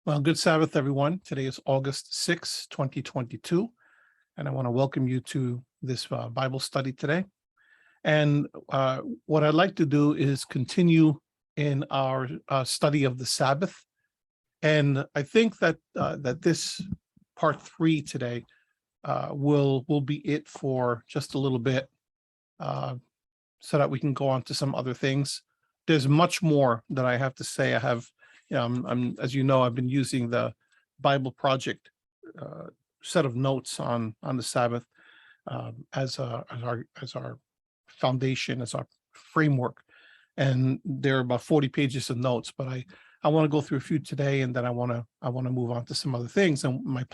Well, good Sabbath, everyone. Today is August 6, 2022, and I want to welcome you to this Bible study today. And what I'd like to do is continue in our study of the Sabbath. And I think that this part 3 today will be it for just a little bit, so that we can go on to some other things. There's much more that I have to say. I have, as you know, I've been using the Bible Project set of notes on the Sabbath as our foundation, as our framework, and there are about 40 pages of notes. But I want to go through a few today, and then I want to move on to some other things. And my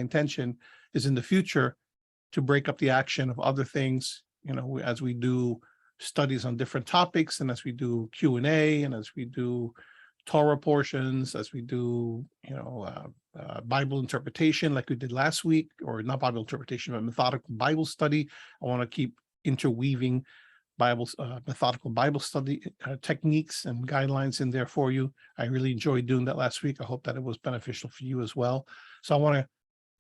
intention is in the future to break up the action of other things, as we do studies on different topics, and as we do Q&A, and as we do Torah portions, as we do Bible interpretation like we did last week, or not Bible interpretation, but methodical Bible study. I want to keep interweaving methodical Bible study techniques and guidelines in there for you. I really enjoyed doing that last week. I hope that it was beneficial for you as well. So I want to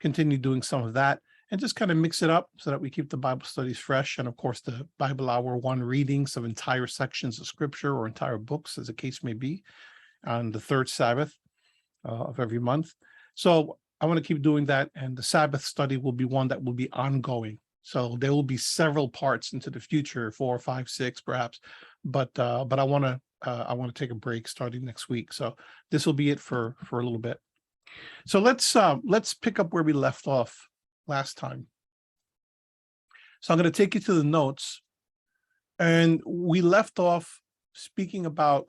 continue doing some of that and just kind of mix it up so that we keep the Bible studies fresh. And of course, the Bible Hour 1 readings of entire sections of scripture or entire books, as the case may be, on the third Sabbath of every month. So I want to keep doing that. And the Sabbath study will be one that will be ongoing. So there will be several parts into the future, 4, 5, 6, perhaps. But I want to take a break starting next week. So this will be it for a little bit. So let's pick up where we left off last time. So I'm going to take you to the notes, and we left off speaking about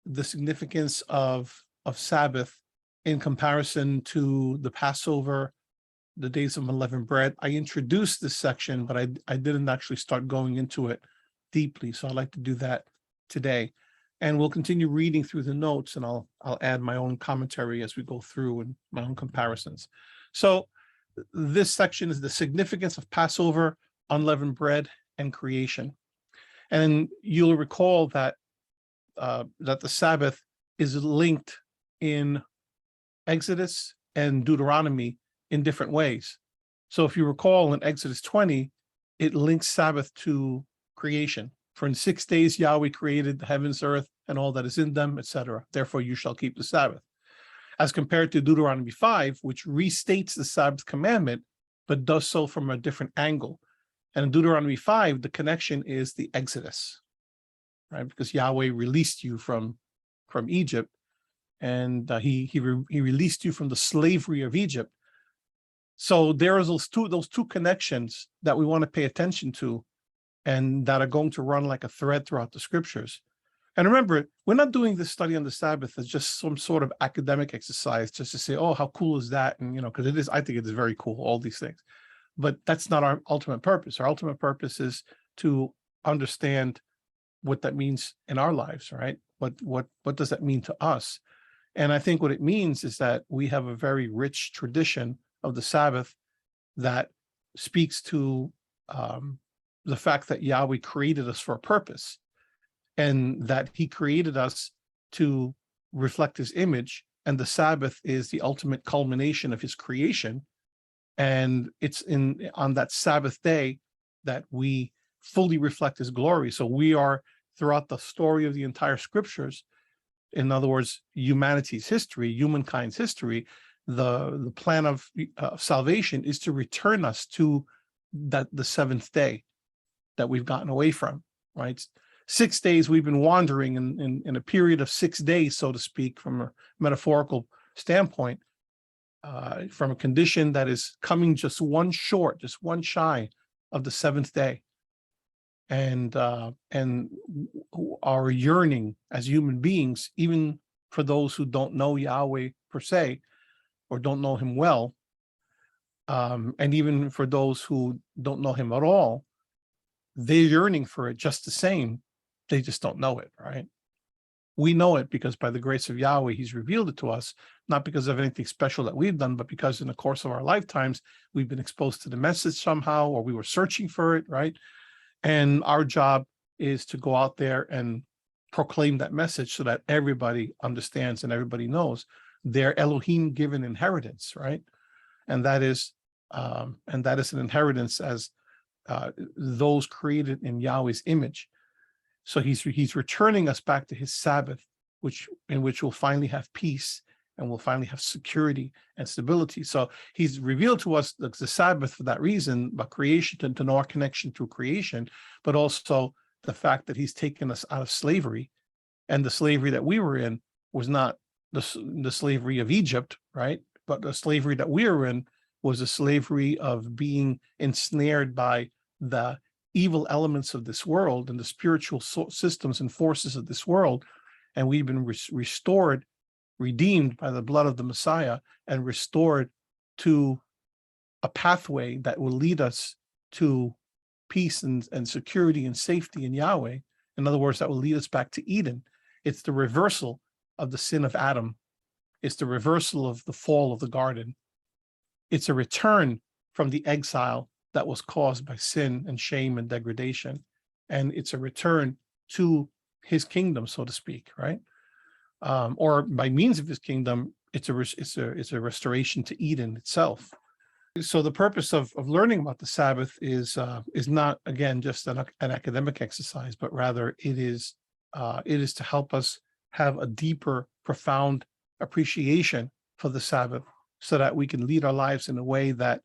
the significance of Sabbath in comparison to the Passover, the days of unleavened bread. I introduced this section, but I didn't actually start going into it deeply. So I'd like to do that today. And we'll continue reading through the notes, and I'll add my own commentary as we go through and my own comparisons. So this section is the significance of Passover, unleavened bread, and creation. And you'll recall that the Sabbath is linked in Exodus and Deuteronomy in different ways. So if you recall in Exodus 20, it links Sabbath to creation. For in 6 days Yahweh created the heavens, earth, and all that is in them, etc. Therefore you shall keep the Sabbath. As compared to Deuteronomy 5, which restates the Sabbath commandment, but does so from a different angle. And in Deuteronomy 5, the connection is the Exodus, right? Because Yahweh released you from Egypt, and he released you from the slavery of Egypt. So there are those two connections that we want to pay attention to, and that are going to run like a thread throughout the scriptures. And remember, we're not doing this study on the Sabbath as just some sort of academic exercise, just to say, oh, how cool is that? And, because it is, I think it is very cool, all these things. But that's not our ultimate purpose. Our ultimate purpose is to understand what that means in our lives, right? What does that mean to us? And I think what it means is that we have a very rich tradition of the Sabbath that speaks to the fact that Yahweh created us for a purpose, and that he created us to reflect his image, and the Sabbath is the ultimate culmination of his creation. And it's on that Sabbath day that we fully reflect his glory. So we are, throughout the story of the entire scriptures, in other words, humanity's history, humankind's history, the plan of salvation is to return us to the seventh day that we've gotten away from, right? 6 days we've been wandering in a period of 6 days, so to speak, from a metaphorical standpoint, from a condition that is coming just one shy of the seventh day. And our yearning as human beings, even for those who don't know Yahweh per se, or don't know him well, and even for those who don't know him at all, they're yearning for it just the same. They just don't know it, right? We know it because by the grace of Yahweh, he's revealed it to us, not because of anything special that we've done, but because in the course of our lifetimes, we've been exposed to the message somehow, or we were searching for it, right? And our job is to go out there and proclaim that message so that everybody understands and everybody knows. their Elohim given inheritance, right? And that is an inheritance as those created in Yahweh's image. So he's returning us back to his Sabbath, in which we'll finally have peace and we'll finally have security and stability. So he's revealed to us the Sabbath for that reason, but creation, to know our connection through creation, but also the fact that he's taken us out of slavery. And the slavery that we were in was not the slavery of Egypt, right? But the slavery that we were in was a slavery of being ensnared by the evil elements of this world and the spiritual systems and forces of this world. And we've been restored, redeemed by the blood of the Messiah, and restored to a pathway that will lead us to peace and security and safety in Yahweh. In other words, that will lead us back to Eden. It's the reversal of the sin of Adam. It's the reversal of the fall of the garden. It's a return from the exile that was caused by sin and shame and degradation. And it's a return to his kingdom, so to speak, right? Or by means of his kingdom, it's a restoration to Eden itself. So the purpose of learning about the Sabbath is not, again, just an academic exercise, but rather it is to help us have a deeper, profound appreciation for the Sabbath, so that we can lead our lives in a way that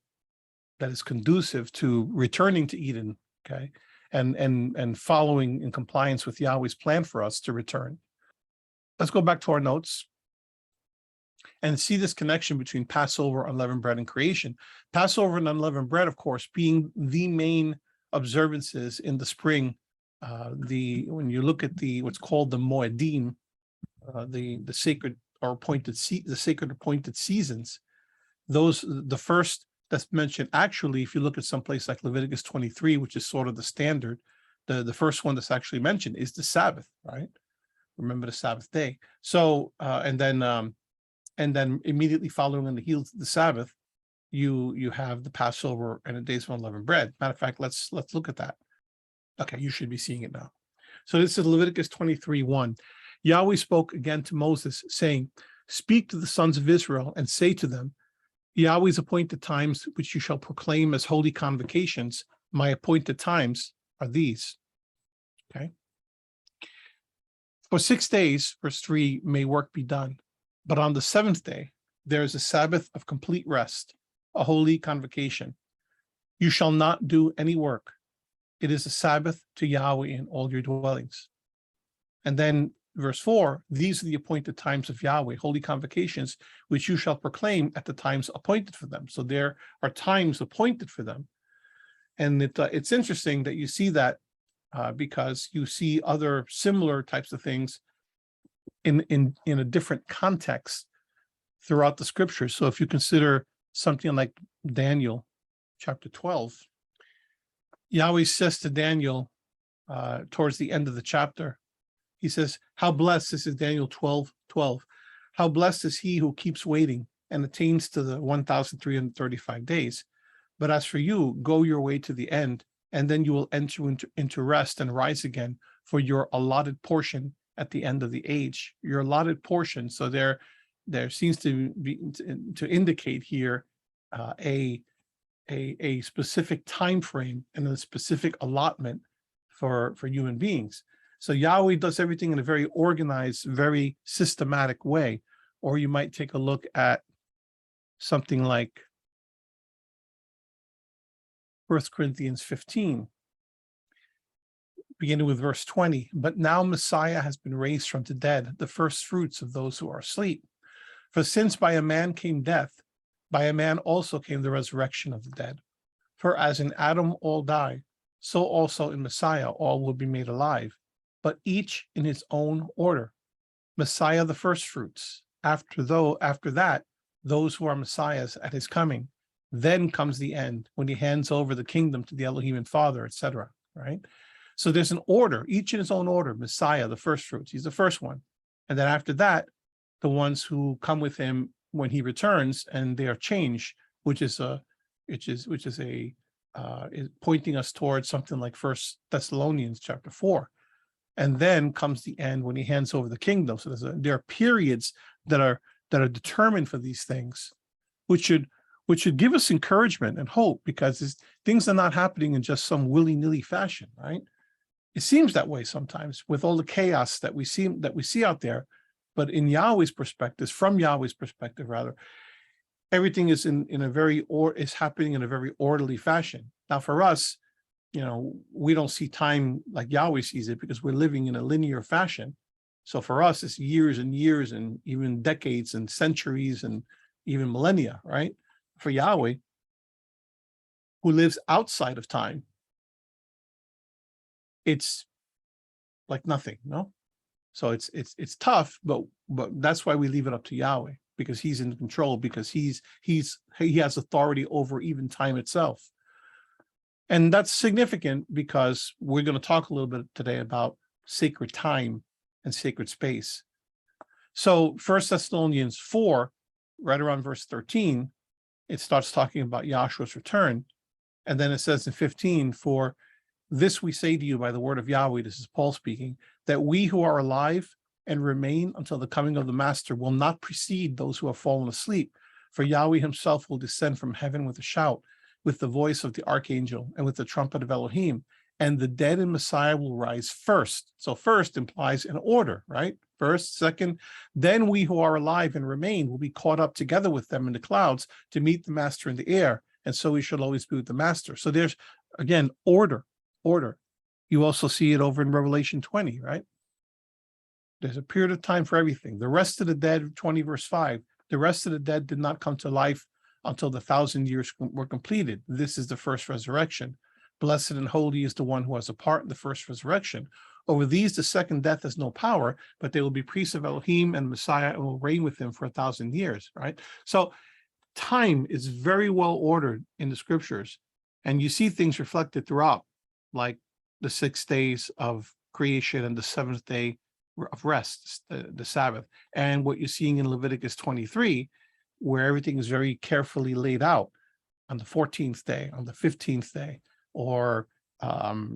is conducive to returning to Eden, okay, and following in compliance with Yahweh's plan for us to return. Let's go back to our notes and see this connection between Passover, unleavened bread, and creation. Passover and unleavened bread, of course, being the main observances in the spring. When you look at what's called the Moedim, the sacred or appointed seasons, the first that's mentioned, actually, if you look at some place like Leviticus 23, which is sort of the standard, the first one that's actually mentioned is the Sabbath, right? Remember the Sabbath day. So and then immediately following on the heels of the Sabbath, you have the Passover and the days of unleavened bread. Matter of fact, let's look at that. Okay, you should be seeing it now. So this is Leviticus 23:1. Yahweh spoke again to Moses, saying, "Speak to the sons of Israel and say to them, Yahweh's appointed times, which you shall proclaim as holy convocations, my appointed times are these." Okay. For 6 days, verse 3, may work be done. But on the seventh day, there is a Sabbath of complete rest, a holy convocation. You shall not do any work. It is a Sabbath to Yahweh in all your dwellings. And then verse 4, these are the appointed times of Yahweh, holy convocations, which you shall proclaim at the times appointed for them. So there are times appointed for them. And it's interesting that you see that because you see other similar types of things in a different context throughout the scriptures. So if you consider something like Daniel chapter 12, Yahweh says to Daniel towards the end of the chapter, he says, how blessed, this is Daniel 12:12, how blessed is he who keeps waiting and attains to the 1,335 days. But as for you, go your way to the end, and then you will enter into rest and rise again for your allotted portion at the end of the age. Your allotted portion. So there seems to be to indicate here a specific time frame and a specific allotment for human beings. So Yahweh does everything in a very organized, very systematic way. Or you might take a look at something like 1 Corinthians 15, beginning with verse 20. But now Messiah has been raised from the dead, the first fruits of those who are asleep. For since by a man came death, by a man also came the resurrection of the dead. For as in Adam all die, so also in Messiah all will be made alive, but each in his own order. Messiah the first fruits, after that, those who are Messiahs at his coming. Then comes the end, when he hands over the kingdom to the Elohim and Father, etc. Right? So there's an order, each in his own order. Messiah, the first fruits, he's the first one. And then after that, the ones who come with him when he returns, and they are changed, which is pointing us towards something like 1 Thessalonians chapter 4. And then comes the end when he hands over the kingdom. So there are periods that are that are determined for these things, which should give us encouragement and hope, because things are not happening in just some willy-nilly fashion, right? It seems that way sometimes with all the chaos that we see out there, but in Yahweh's perspective, from Yahweh's perspective rather, everything is is happening in a very orderly fashion. Now, for us, we don't see time like Yahweh sees it, because we're living in a linear fashion. So for us, it's years and years and even decades and centuries and even millennia, right? For Yahweh, who lives outside of time, it's like nothing, no? So it's tough, but that's why we leave it up to Yahweh, because he's in control, because he has authority over even time itself. And that's significant because we're going to talk a little bit today about sacred time and sacred space. So 1 Thessalonians 4, right around verse 13, it starts talking about Yahshua's return. And then it says in 15, for this we say to you by the word of Yahweh, this is Paul speaking, that we who are alive and remain until the coming of the Master will not precede those who have fallen asleep. For Yahweh himself will descend from heaven with a shout, with the voice of the archangel, and with the trumpet of Elohim, and the dead in Messiah will rise first. So first implies an order, right? First, second, then we who are alive and remain will be caught up together with them in the clouds to meet the Master in the air, and so we shall always be with the Master. So there's, again, order. You also see it over in Revelation 20, right? There's a period of time for everything. The rest of the dead, 20 verse 5, the rest of the dead did not come to life until the 1,000 years were completed. This is the first resurrection. Blessed and holy is the one who has a part in the first resurrection. Over these, the second death has no power, but they will be priests of Elohim and Messiah and will reign with him for 1,000 years, right? So time is very well ordered in the scriptures, and you see things reflected throughout, like the 6 days of creation and the 7th day of rest, the Sabbath, and what you're seeing in Leviticus 23, where everything is very carefully laid out on the 14th day, on the 15th day, or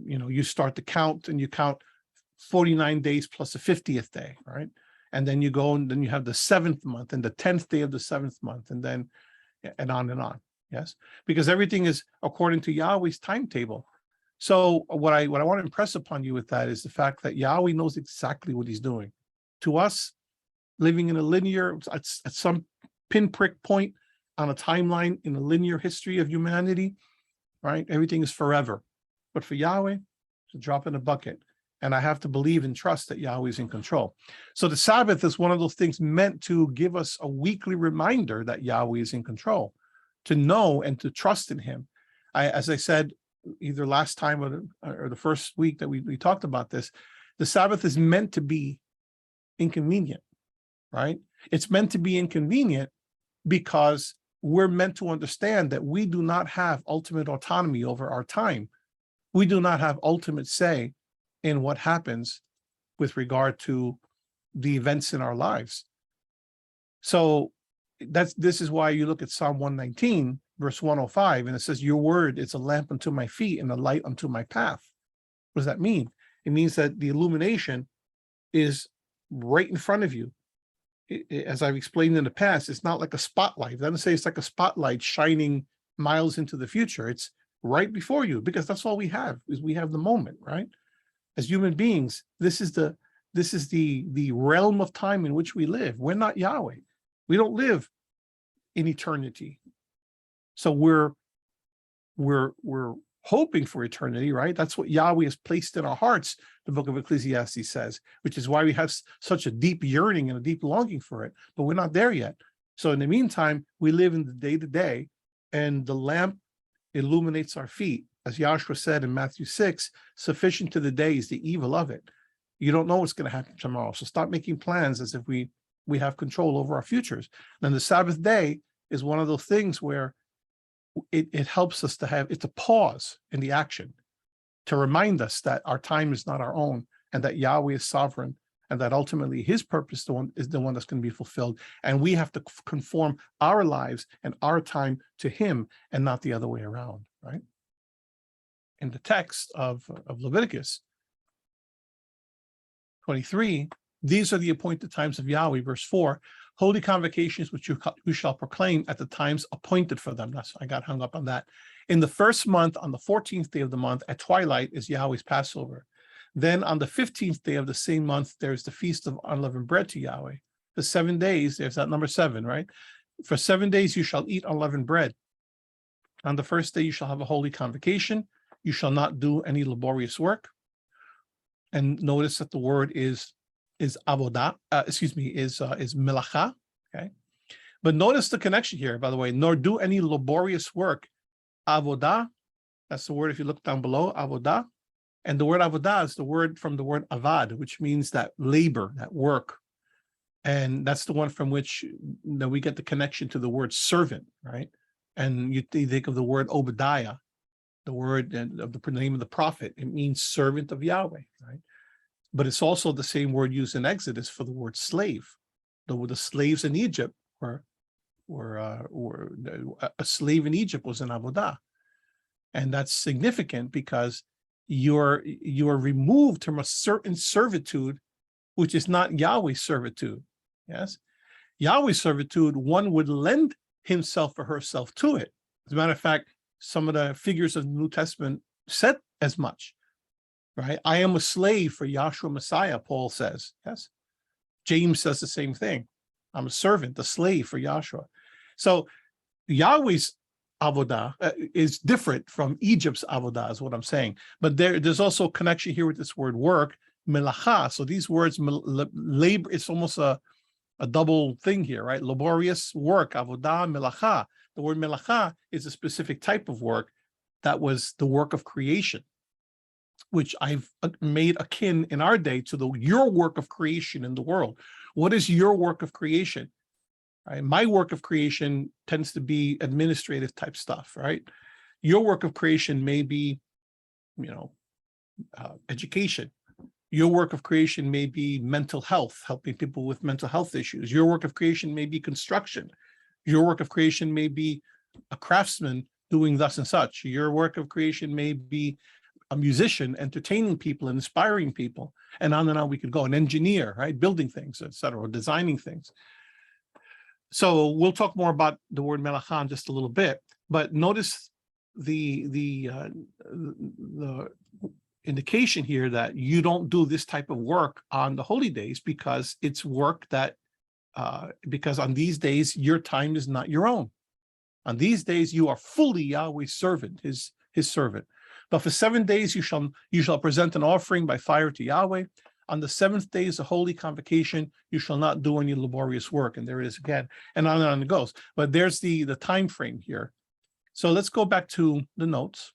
you start to count and you count 49 days plus the 50th day, right? And then you go and then you have the 7th month and the 10th day of the 7th month, and then and on and on. Yes, because everything is according to Yahweh's timetable. So what I want to impress upon you with that is the fact that Yahweh knows exactly what he's doing. To us, living in a linear, at some pinprick point on a timeline in a linear history of humanity, right? Everything is forever. But for Yahweh, it's a drop in a bucket. And I have to believe and trust that Yahweh is in control. So the Sabbath is one of those things meant to give us a weekly reminder that Yahweh is in control, to know and to trust in him. As I said, either last time or the first week that we talked about this, the Sabbath is meant to be inconvenient, right? It's meant to be inconvenient because we're meant to understand that we do not have ultimate autonomy over our time. We do not have ultimate say in what happens with regard to the events in our lives. So this is why you look at Psalm 119, verse 105, and it says, your word is a lamp unto my feet and a light unto my path. What does that mean? It means that the illumination is right in front of you. As I've explained in the past, it's not like a spotlight. It doesn't say it's like a spotlight shining miles into the future. It's right before you, because that's all we have, is we have the moment, right? As human beings, this is the realm of time in which we live. We're not Yahweh. We don't live in eternity. So we're hoping for eternity, right? That's what Yahweh has placed in our hearts, the book of Ecclesiastes says, which is why we have such a deep yearning and a deep longing for it, but we're not there yet. So in the meantime, we live in the day-to-day, and the lamp illuminates our feet. As Yahshua said in Matthew 6, sufficient to the day is the evil of it. You don't know what's going to happen tomorrow, so stop making plans as if we have control over our futures. And the Sabbath day is one of those things where it helps us to have, it's a pause in the action to remind us that our time is not our own, and that Yahweh is sovereign, and that ultimately his purpose is the one that's going to be fulfilled. And we have to conform our lives and our time to him and not the other way around, right? In the text of Leviticus 23, these are the appointed times of Yahweh, verse 4, Holy convocations which you shall proclaim at the times appointed for them. I got hung up on that. In the first month, on the 14th day of the month, at twilight is Yahweh's Passover. Then on the 15th day of the same month, there's the Feast of Unleavened Bread to Yahweh. The 7 days, there's that number 7, right? For 7 days you shall eat unleavened bread. On the first day you shall have a holy convocation. You shall not do any laborious work. And notice that the word is avodah, is melacha, okay? But notice the connection here, by the way, nor do any laborious work. Avodah, that's the word if you look down below, avodah. And the word avodah is the word from the word avad, which means that labor, that work. And that's the one from which we get the connection to the word servant, right? And you think of the word Obadiah, the word of the name of the prophet. It means servant of Yahweh, right? But it's also the same word used in Exodus for the word slave. The slaves in Egypt were a slave in Egypt was an avodah. And that's significant because you are removed from a certain servitude, which is not Yahweh's servitude. Yes, Yahweh's servitude, one would lend himself or herself to it. As a matter of fact, some of the figures of the New Testament said as much, right? I am a slave for Yahshua Messiah, Paul says. Yes, James says the same thing. I'm a servant, a slave for Yahshua. So Yahweh's avodah is different from Egypt's avodah, is what I'm saying. But there's also a connection here with this word work, melacha. So these words, labor, it's almost a double thing here, right? Laborious work, avodah, melacha. The word melacha is a specific type of work that was the work of creation, which I've made akin in our day to your work of creation in the world. What is your work of creation? Right? My work of creation tends to be administrative type stuff, right? Your work of creation may be, education. Your work of creation may be mental health, helping people with mental health issues. Your work of creation may be construction. Your work of creation may be a craftsman doing thus and such. Your work of creation may be a musician entertaining people and inspiring people, and on we could go. An engineer, right? Building things, etc., or designing things. So we'll talk more about the word melacha in just a little bit, but notice the indication here that you don't do this type of work on the holy days because it's work that, because on these days, your time is not your own. On these days, you are fully Yahweh's servant, his servant. But for 7 days, you shall present an offering by fire to Yahweh. On the 7th day is a holy convocation. You shall not do any laborious work. And there it is again, and on it goes. But there's the time frame here. So let's go back to the notes.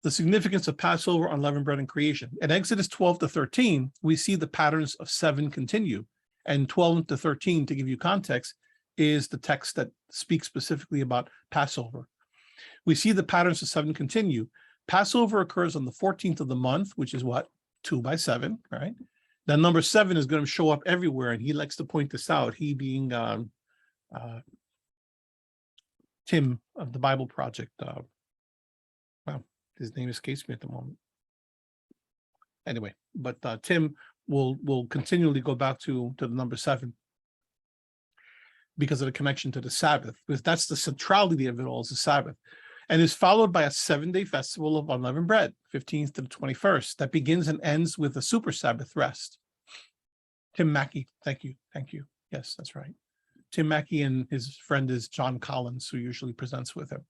The significance of Passover, unleavened bread, and creation. In Exodus 12 to 13, we see the patterns of 7 continue. And 12 to 13, to give you context, is the text that speaks specifically about Passover. We see the patterns of 7 continue. Passover occurs on the 14th of the month, which is what? 2 by 7, right? That number 7 is going to show up everywhere, and he likes to point this out, he being Tim of the Bible Project. Wow, his name escapes me at the moment. Anyway, but Tim will continually go back to the number 7 because of the connection to the Sabbath, because that's the centrality of it all, is the Sabbath. And is followed by a 7-day festival of unleavened bread, 15th to the 21st, that begins and ends with a super Sabbath rest. Tim Mackey, thank you. Yes, that's right. Tim Mackey and his friend is John Collins, who usually presents with him.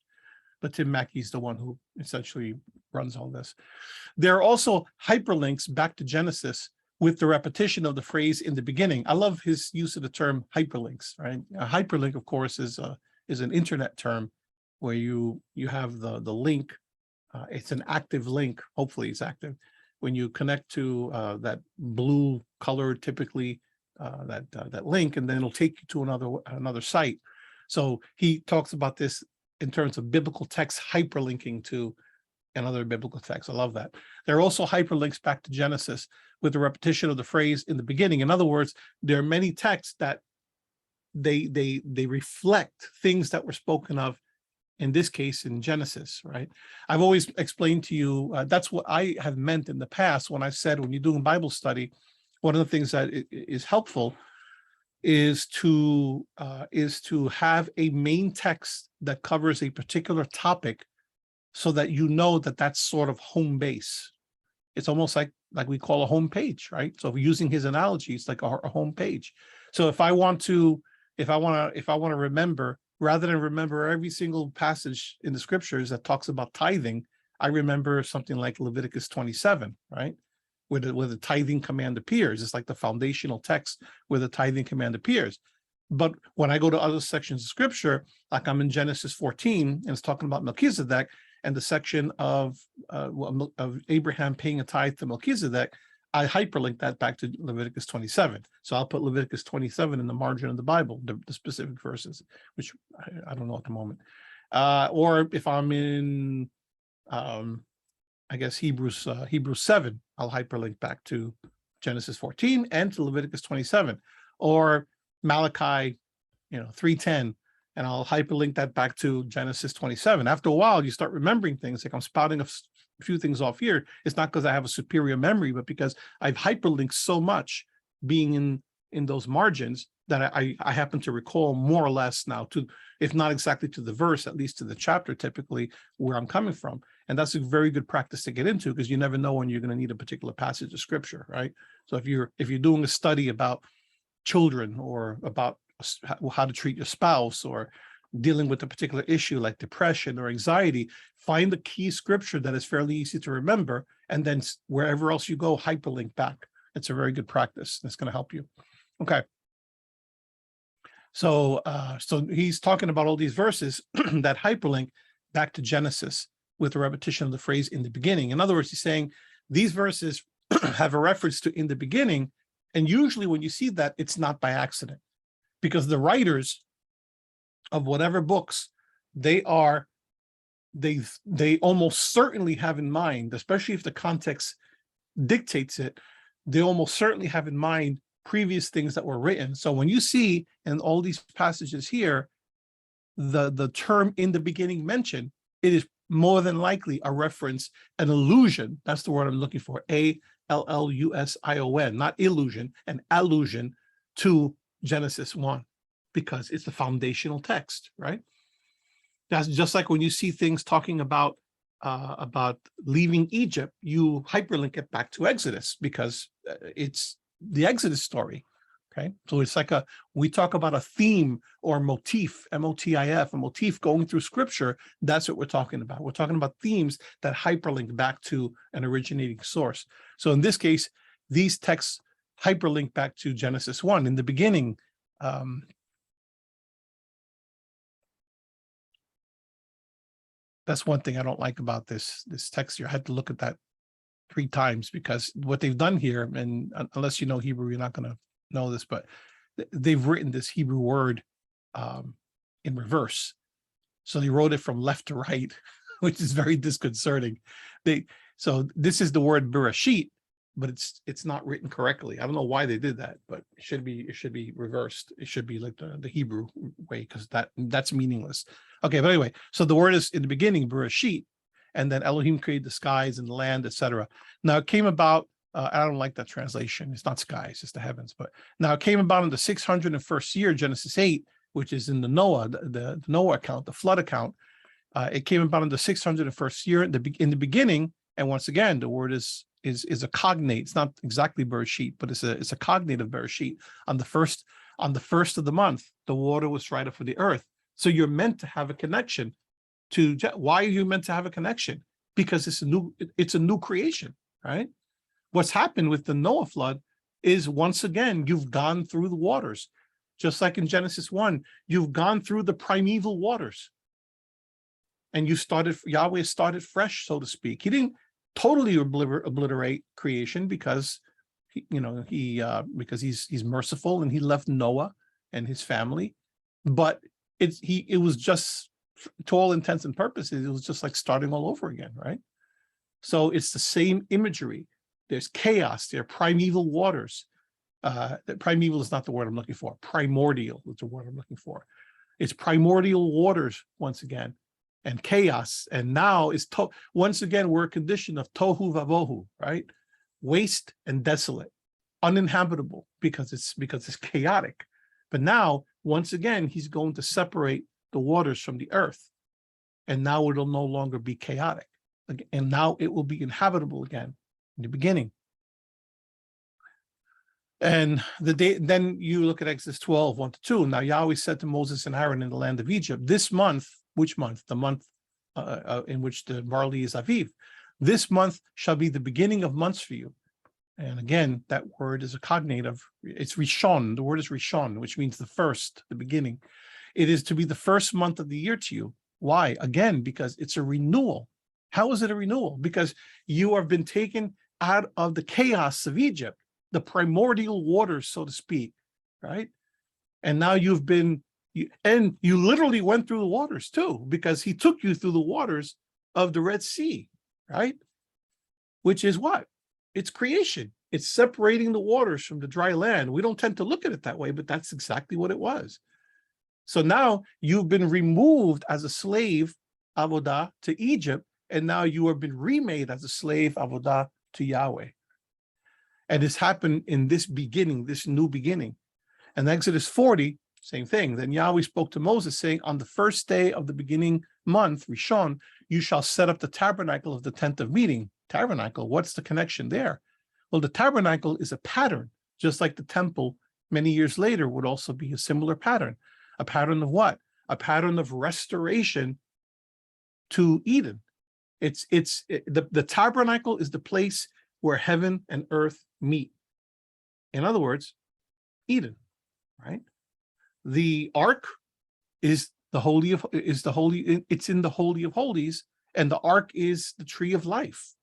But Tim Mackey's the one who essentially runs all this. There are also hyperlinks back to Genesis with the repetition of the phrase in the beginning. I love his use of the term hyperlinks, right? A hyperlink, of course, is an internet term where you have the link. It's an active link. Hopefully it's active. When you connect to that blue color, typically that link, and then it'll take you to another site. So he talks about this in terms of biblical text hyperlinking to another biblical text. I love that. There are also hyperlinks back to Genesis with the repetition of the phrase in the beginning. In other words, there are many texts that they reflect things that were spoken of, in this case, in Genesis, right? I've always explained to you, that's what I have meant in the past when I said, when you're doing Bible study, one of the things that is helpful is to have a main text that covers a particular topic, so that you know that that's sort of home base. It's almost like we call a home page, right? So using his analogy, it's like a home page. So if I want to remember, rather than remember every single passage in the scriptures that talks about tithing, I remember something like Leviticus 27, right? Where the tithing command appears. It's like the foundational text where the tithing command appears. But when I go to other sections of scripture, like I'm in Genesis 14, and it's talking about Melchizedek, and the section of Abraham paying a tithe to Melchizedek, I hyperlink that back to Leviticus 27. So I'll put Leviticus 27 in the margin of the Bible, the specific verses, which I don't know at the moment. Or if I'm in, I guess Hebrews 7, I'll hyperlink back to Genesis 14 and to Leviticus 27, or Malachi, 3:10, and I'll hyperlink that back to Genesis 27. After a while, you start remembering things. Like I'm spouting a few things off here. It's not because I have a superior memory, but because I've hyperlinked so much, being in those margins, that I happen to recall more or less now, to, if not exactly to the verse, at least to the chapter, typically where I'm coming from. And that's a very good practice to get into, because you never know when you're going to need a particular passage of scripture, right? So if you're doing a study about children, or about how to treat your spouse, or dealing with a particular issue like depression or anxiety, find the key scripture that is fairly easy to remember, and then wherever else you go, hyperlink back. It's a very good practice. That's going to help you. Okay. So he's talking about all these verses that hyperlink back to Genesis with a repetition of the phrase "in the beginning." In other words, he's saying these verses have a reference to "in the beginning," and usually when you see that, it's not by accident, because the writers of whatever books they almost certainly have in mind, especially if the context dictates it, they almost certainly have in mind previous things that were written. So when you see in all these passages here the term "in the beginning" mentioned, it is more than likely a reference, an allusion. That's the word I'm looking for. Allusion, not illusion, an allusion to Genesis 1, because it's the foundational text, right? That's just like when you see things talking about leaving Egypt, you hyperlink it back to Exodus, because it's the Exodus story. Okay, so it's like we talk about a theme or motif, M-O-T-I-F, a motif going through scripture. That's what we're talking about. We're talking about themes that hyperlink back to an originating source. So in this case, these texts hyperlink back to Genesis 1, in the beginning. That's one thing I don't like about this text here. I had to look at that 3 times, because what they've done here, and unless you know Hebrew, you're not going to know this, but they've written this Hebrew word in reverse. So they wrote it from left to right, which is very disconcerting. So this is the word Bereshit, but it's not written correctly. I don't know why they did that, but it should be reversed. It should be like the Hebrew way, because that's meaningless. Okay, but anyway, so the word is in the beginning, Bereshit, and then Elohim created the skies and the land, etc. Now it came about. I don't like that translation. It's not skies, it's the heavens. But now it came about in the 601st year, Genesis 8, which is in the Noah, the Noah account, the flood account. It came about in the 601st year, in the beginning. And once again, the word is a cognate. It's not exactly Bereshit, but it's a cognate of Bereshit. On the first of the month, the water was dried up for the earth. So you're meant to have a connection to. Why are you meant to have a connection? Because it's a new creation, right? What's happened with the Noah flood is, once again, you've gone through the waters. Just like in Genesis 1, you've gone through the primeval waters. And Yahweh started fresh, so to speak. He didn't totally obliterate creation, because because he's merciful, and he left Noah and his family. But it was just, to all intents and purposes, it was just like starting all over again, right? So it's the same imagery. There's chaos, there are primeval waters. Primeval is not the word I'm looking for. Primordial is the word I'm looking for. It's primordial waters once again, and chaos. And now once again, we're a condition of tohu vavohu, right? Waste and desolate, uninhabitable, because it's chaotic. But now, once again, he's going to separate the waters from the earth. And now it'll no longer be chaotic. And now it will be inhabitable again in the beginning. And then you look at Exodus 12, 1-2. Now Yahweh said to Moses and Aaron in the land of Egypt, this month, which month? The month in which the barley is Aviv. This month shall be the beginning of months for you. And again, that word is a cognative. It's Rishon. The word is Rishon, which means the first, the beginning. It is to be the first month of the year to you. Why? Again, because it's a renewal. How is it a renewal? Because you have been taken out of the chaos of Egypt, the primordial waters, so to speak, right? And now you've been, and you literally went through the waters too, because he took you through the waters of the Red Sea, right? Which is what? It's creation. It's separating the waters from the dry land. We don't tend to look at it that way, but that's exactly what it was. So now you've been removed as a slave, avodah, to Egypt, and now you have been remade as a slave, avodah, to Yahweh. And this happened in this beginning, this new beginning. And Exodus 40, same thing. Then Yahweh spoke to Moses, saying, on the first day of the beginning month, Rishon, you shall set up the tabernacle of the tent of meeting. Tabernacle, what's the connection there? Well, the tabernacle is a pattern, just like the temple many years later would also be a similar pattern. A pattern of what? A pattern of restoration to Eden. The tabernacle is the place where heaven and earth meet. In other words, Eden, right? The ark is it's in the Holy of Holies, and the ark is the tree of life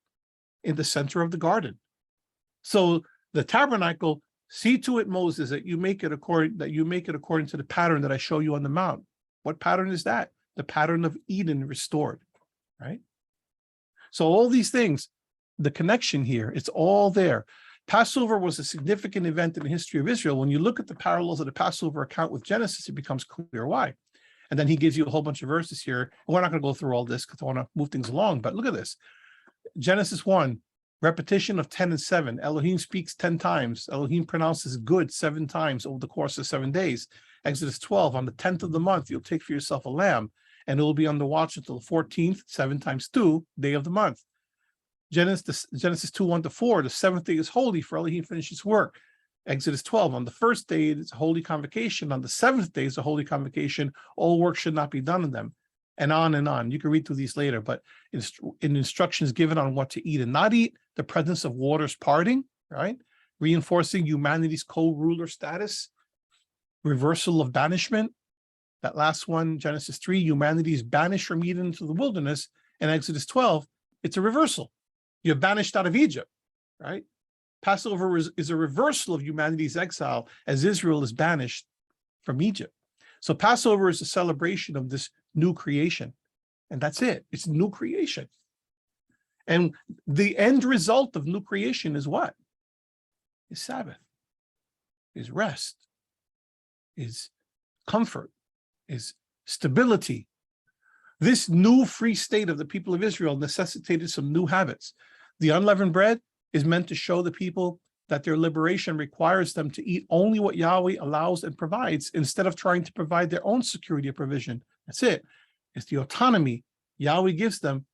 in the center of the garden. So the tabernacle, see to it, Moses, that you make it according to the pattern that I show you on the mount. What pattern is that? The pattern of Eden restored, right? So all these things, the connection here, it's all there. Passover was a significant event in the history of Israel. When you look at the parallels of the Passover account with Genesis, it becomes clear why. And then he gives you a whole bunch of verses here. We're not going to go through all this because I want to move things along, but look at this. Genesis 1, repetition of 10 and 7. Elohim speaks 10 times. Elohim pronounces good 7 times over the course of 7 days. Exodus 12, on the 10th of the month, you'll take for yourself a lamb, and it will be on the watch until the 14th, 7 times 2, day of the month. Genesis 2, 1-4, the 7th day is holy, for Elohim finishes work. Exodus 12, on the first day it's a holy convocation. On the 7th day is a holy convocation. All work should not be done in them. And on and on. You can read through these later, but in instructions given on what to eat and not eat, the presence of waters parting, right? Reinforcing humanity's co-ruler status, reversal of banishment. That last one, Genesis 3, humanity is banished from Eden into the wilderness. And Exodus 12, it's a reversal. You're banished out of Egypt, right? Passover is a reversal of humanity's exile as Israel is banished from Egypt. So Passover is a celebration of this new creation. And that's it. It's new creation. And the end result of new creation is what? Is Sabbath, is rest, is comfort, is stability. This new free state of the people of Israel necessitated some new habits. The unleavened bread is meant to show the people that their liberation requires them to eat only what Yahweh allows and provides, instead of trying to provide their own security of provision. That's it. It's the autonomy Yahweh gives them.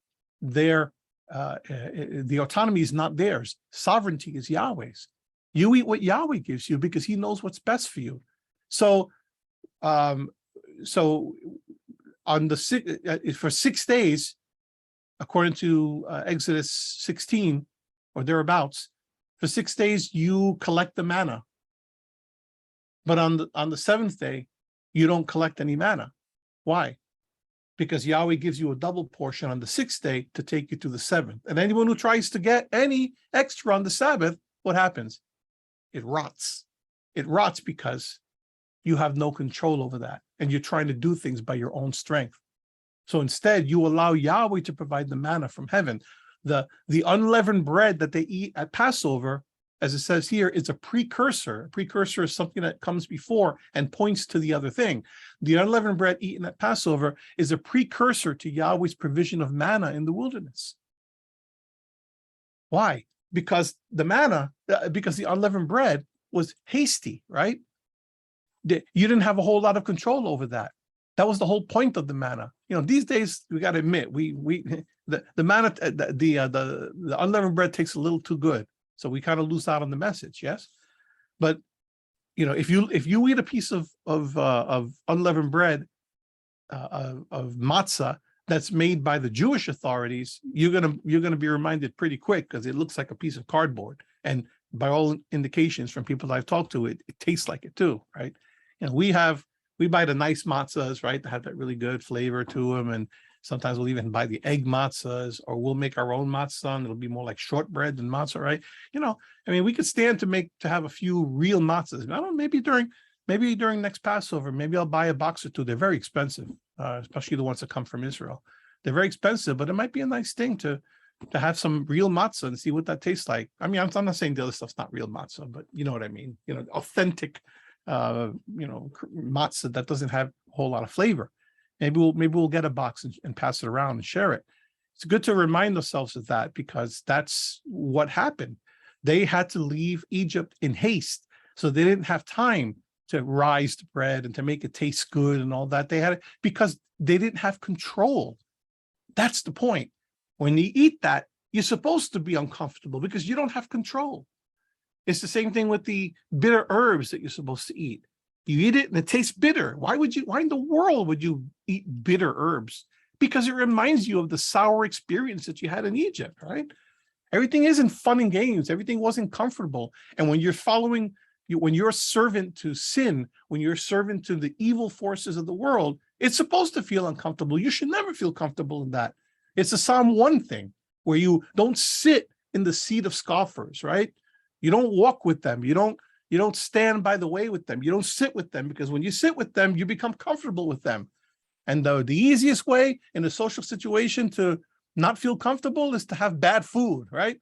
The autonomy is not theirs. Sovereignty is Yahweh's. You eat what Yahweh gives you because he knows what's best for you. So, on for 6 days, according to Exodus 16 or thereabouts, for 6 days you collect the manna. But on the 7th day, you don't collect any manna. Why? Because Yahweh gives you a double portion on the 6th day to take you to the 7th. And anyone who tries to get any extra on the Sabbath, what happens? It rots. It rots because you have no control over that, and you're trying to do things by your own strength. So instead, you allow Yahweh to provide the manna from heaven. The unleavened bread that they eat at Passover, as it says here, is a precursor. A precursor is something that comes before and points to the other thing. The unleavened bread eaten at Passover is a precursor to Yahweh's provision of manna in the wilderness. Why? Because the manna, because the unleavened bread was hasty, right? You didn't have a whole lot of control over that. That was the whole point of the manna. These days we got to admit the manna, the unleavened bread tastes a little too good, so we kind of lose out on the message. Yes, but if you eat a piece of unleavened bread, of matzah that's made by the Jewish authorities, you're gonna be reminded pretty quick, because it looks like a piece of cardboard, and by all indications from people that I've talked to, it tastes like it too, right? We buy the nice matzahs, right, that have that really good flavor to them, and sometimes we'll even buy the egg matzahs, or we'll make our own matzah, and it'll be more like shortbread than matzah, right? We could stand to have a few real matzahs. I don't know, maybe during next Passover, maybe I'll buy a box or two. They're very expensive, especially the ones that come from Israel. They're very expensive, but it might be a nice thing to have some real matzah and see what that tastes like. I'm not saying the other stuff's not real matzah, but you know what I mean. Authentic, matzah that doesn't have a whole lot of flavor. Maybe we'll get a box and pass it around and share it. It's good to remind ourselves of that, because that's what happened. They had to leave Egypt in haste, so they didn't have time to rise the bread and to make it taste good and all that. They had it because they didn't have control. That's the point. When you eat that, you're supposed to be uncomfortable because you don't have control. It's the same thing with the bitter herbs that you're supposed to eat. You eat it and it tastes bitter. Why in the world would you eat bitter herbs? Because it reminds you of the sour experience that you had in Egypt, right? Everything isn't fun and games. Everything wasn't comfortable. And when you're a servant to sin, when you're a servant to the evil forces of the world, it's supposed to feel uncomfortable. You should never feel comfortable in that. It's a Psalm 1 thing, where you don't sit in the seat of scoffers, right? You don't walk with them. You don't stand by the way with them. You don't sit with them, because when you sit with them, you become comfortable with them. And the easiest way in a social situation to not feel comfortable is to have bad food, right?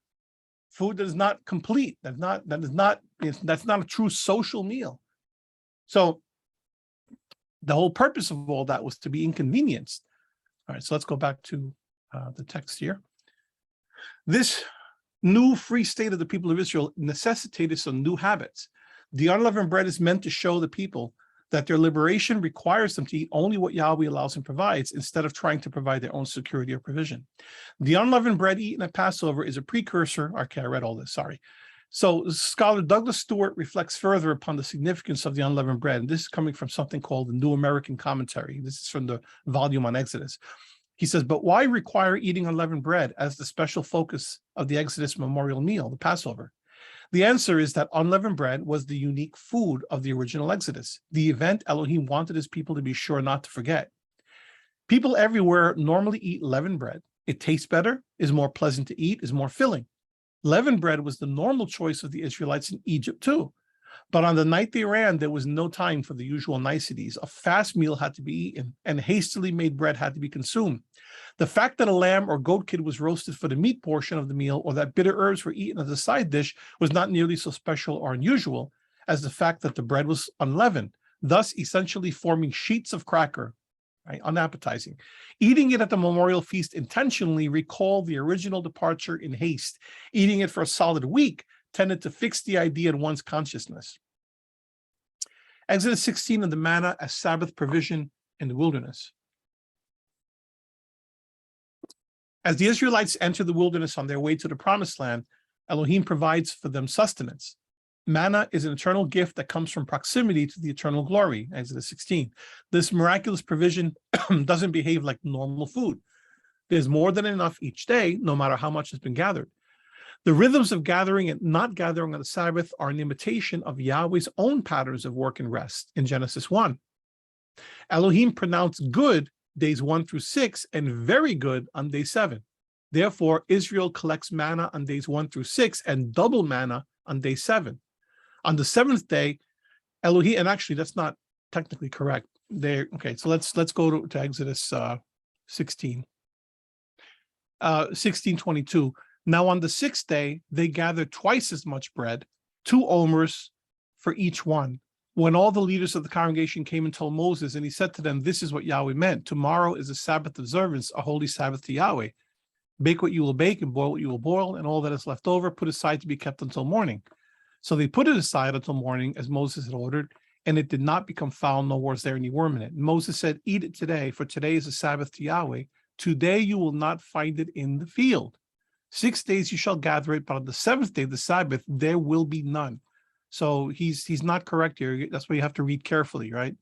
Food that is not complete. That's not a true social meal. So the whole purpose of all that was to be inconvenienced. All right, so let's go back to the text here. This new free state of the people of Israel necessitated some new habits. The unleavened bread is meant to show the people that their liberation requires them to eat only what Yahweh allows and provides, instead of trying to provide their own security or provision. The unleavened bread eaten at Passover is a precursor. Okay, I read all this, sorry. So scholar Douglas Stewart reflects further upon the significance of the unleavened bread. And this is coming from something called the New American Commentary. This is from the volume on Exodus. He says, but why require eating unleavened bread as the special focus of the Exodus memorial meal, the Passover? The answer is that unleavened bread was the unique food of the original Exodus, the event Elohim wanted his people to be sure not to forget. People everywhere normally eat leavened bread. It tastes better, is more pleasant to eat, is more filling. Leavened bread was the normal choice of the Israelites in Egypt too. But on the night they ran, there was no time for the usual niceties. A fast meal had to be eaten, and hastily made bread had to be consumed. The fact that a lamb or goat kid was roasted for the meat portion of the meal, or that bitter herbs were eaten as a side dish, was not nearly so special or unusual as the fact that the bread was unleavened, thus essentially forming sheets of cracker, right, unappetizing. Eating it at the memorial feast intentionally recalled the original departure in haste. Eating it for a solid week tended to fix the idea in one's consciousness. Exodus 16 and the manna as Sabbath provision in the wilderness. As the Israelites enter the wilderness on their way to the promised land, Elohim provides for them sustenance. Manna is an eternal gift that comes from proximity to the eternal glory, Exodus 16. This miraculous provision doesn't behave like normal food. There's more than enough each day, no matter how much has been gathered. The rhythms of gathering and not gathering on the Sabbath are an imitation of Yahweh's own patterns of work and rest in Genesis 1. Elohim pronounced good days 1 through 6 and very good on day 7. Therefore, Israel collects manna on days 1 through 6 and double manna on day 7. On the 7th day, Elohim, and actually that's not technically correct. Okay, so let's go to Exodus 16. 16:22. Now on the 6th day, they gathered twice as much bread, 2 omers for each one. When all the leaders of the congregation came and told Moses, and he said to them, this is what Yahweh meant. Tomorrow is a Sabbath observance, a holy Sabbath to Yahweh. Bake what you will bake and boil what you will boil, and all that is left over put aside to be kept until morning. So they put it aside until morning, as Moses had ordered, and it did not become foul, nor was there any worm in it. Moses said, eat it today, for today is a Sabbath to Yahweh. Today you will not find it in the field. 6 days you shall gather it, but on the seventh day, the Sabbath, there will be none. So he's not correct here. That's why you have to read carefully, right?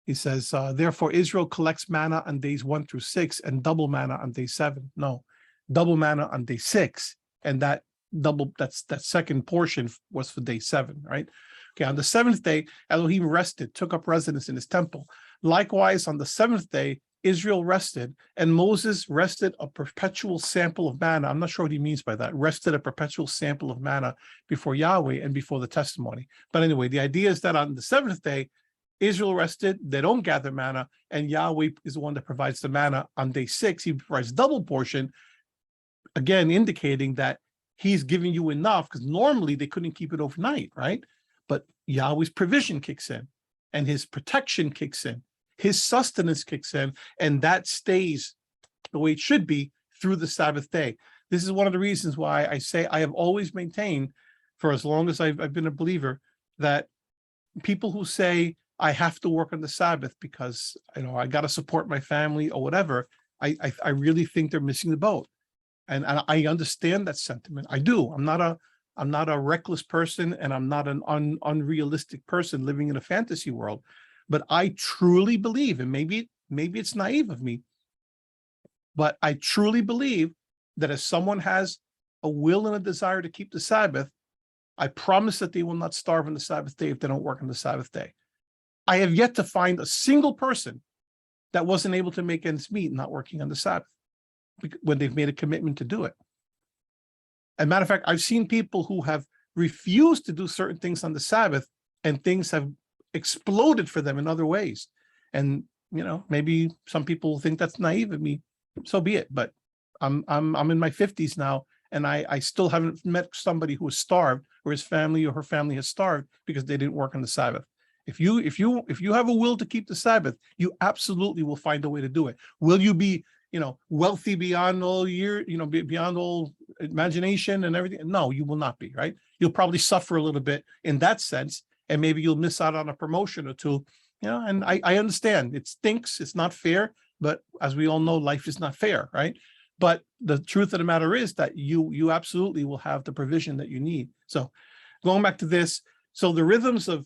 He says, therefore Israel collects manna on days 1 through 6 and double manna on day 7. No, double manna on day 6. And that second portion was for day 7, right? Okay, on the seventh day, Elohim rested, took up residence in his temple. Likewise, on the seventh day, Israel rested, and Moses rested a perpetual sample of manna. I'm not sure what he means by that. Rested a perpetual sample of manna before Yahweh and before the testimony. But anyway, the idea is that on the seventh day, Israel rested, they don't gather manna, and Yahweh is the one that provides the manna. On day 6, he provides double portion, again, indicating that he's giving you enough, because normally they couldn't keep it overnight, right? But Yahweh's provision kicks in, and his protection kicks in. His sustenance kicks in, and that stays the way it should be through the Sabbath day. This is one of the reasons why I say I have always maintained, for as long as I've been a believer, that people who say I have to work on the Sabbath because I got to support my family or whatever, I really think they're missing the boat, and I understand that sentiment. I do. I'm not a reckless person, and I'm not an unrealistic person living in a fantasy world. But I truly believe, and maybe it's naive of me, but I truly believe that if someone has a will and a desire to keep the Sabbath, I promise that they will not starve on the Sabbath day if they don't work on the Sabbath day. I have yet to find a single person that wasn't able to make ends meet not working on the Sabbath when they've made a commitment to do it. As a matter of fact, I've seen people who have refused to do certain things on the Sabbath, and things have exploded for them in other ways. And maybe some people think that's naive of me. So be it. But I'm in my 50s now, and I still haven't met somebody who was starved, or his family or her family has starved because they didn't work on the Sabbath. If you have a will to keep the Sabbath, you absolutely will find a way to do it. Will you be wealthy beyond all beyond all imagination and everything? No, you will not be, right? You'll probably suffer a little bit in that sense, and maybe you'll miss out on a promotion or two, and I understand it stinks, it's not fair, but as we all know, life is not fair, right? But the truth of the matter is that you absolutely will have the provision that you need. So going back to this, so the rhythms of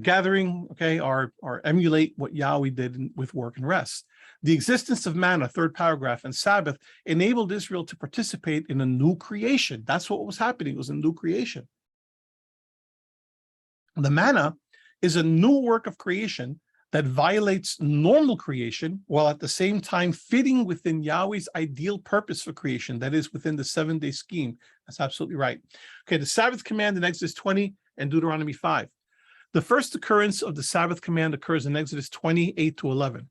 gathering, okay, are emulate what Yahweh did with work and rest. The existence of manna, third paragraph, and Sabbath enabled Israel to participate in a new creation. That's what was happening. It was a new creation. The manna is a new work of creation that violates normal creation, while at the same time fitting within Yahweh's ideal purpose for creation, that is, within the 7-day scheme. That's absolutely right. Okay, the Sabbath command in Exodus 20 and Deuteronomy 5. The first occurrence of the Sabbath command occurs in Exodus 28 to 11.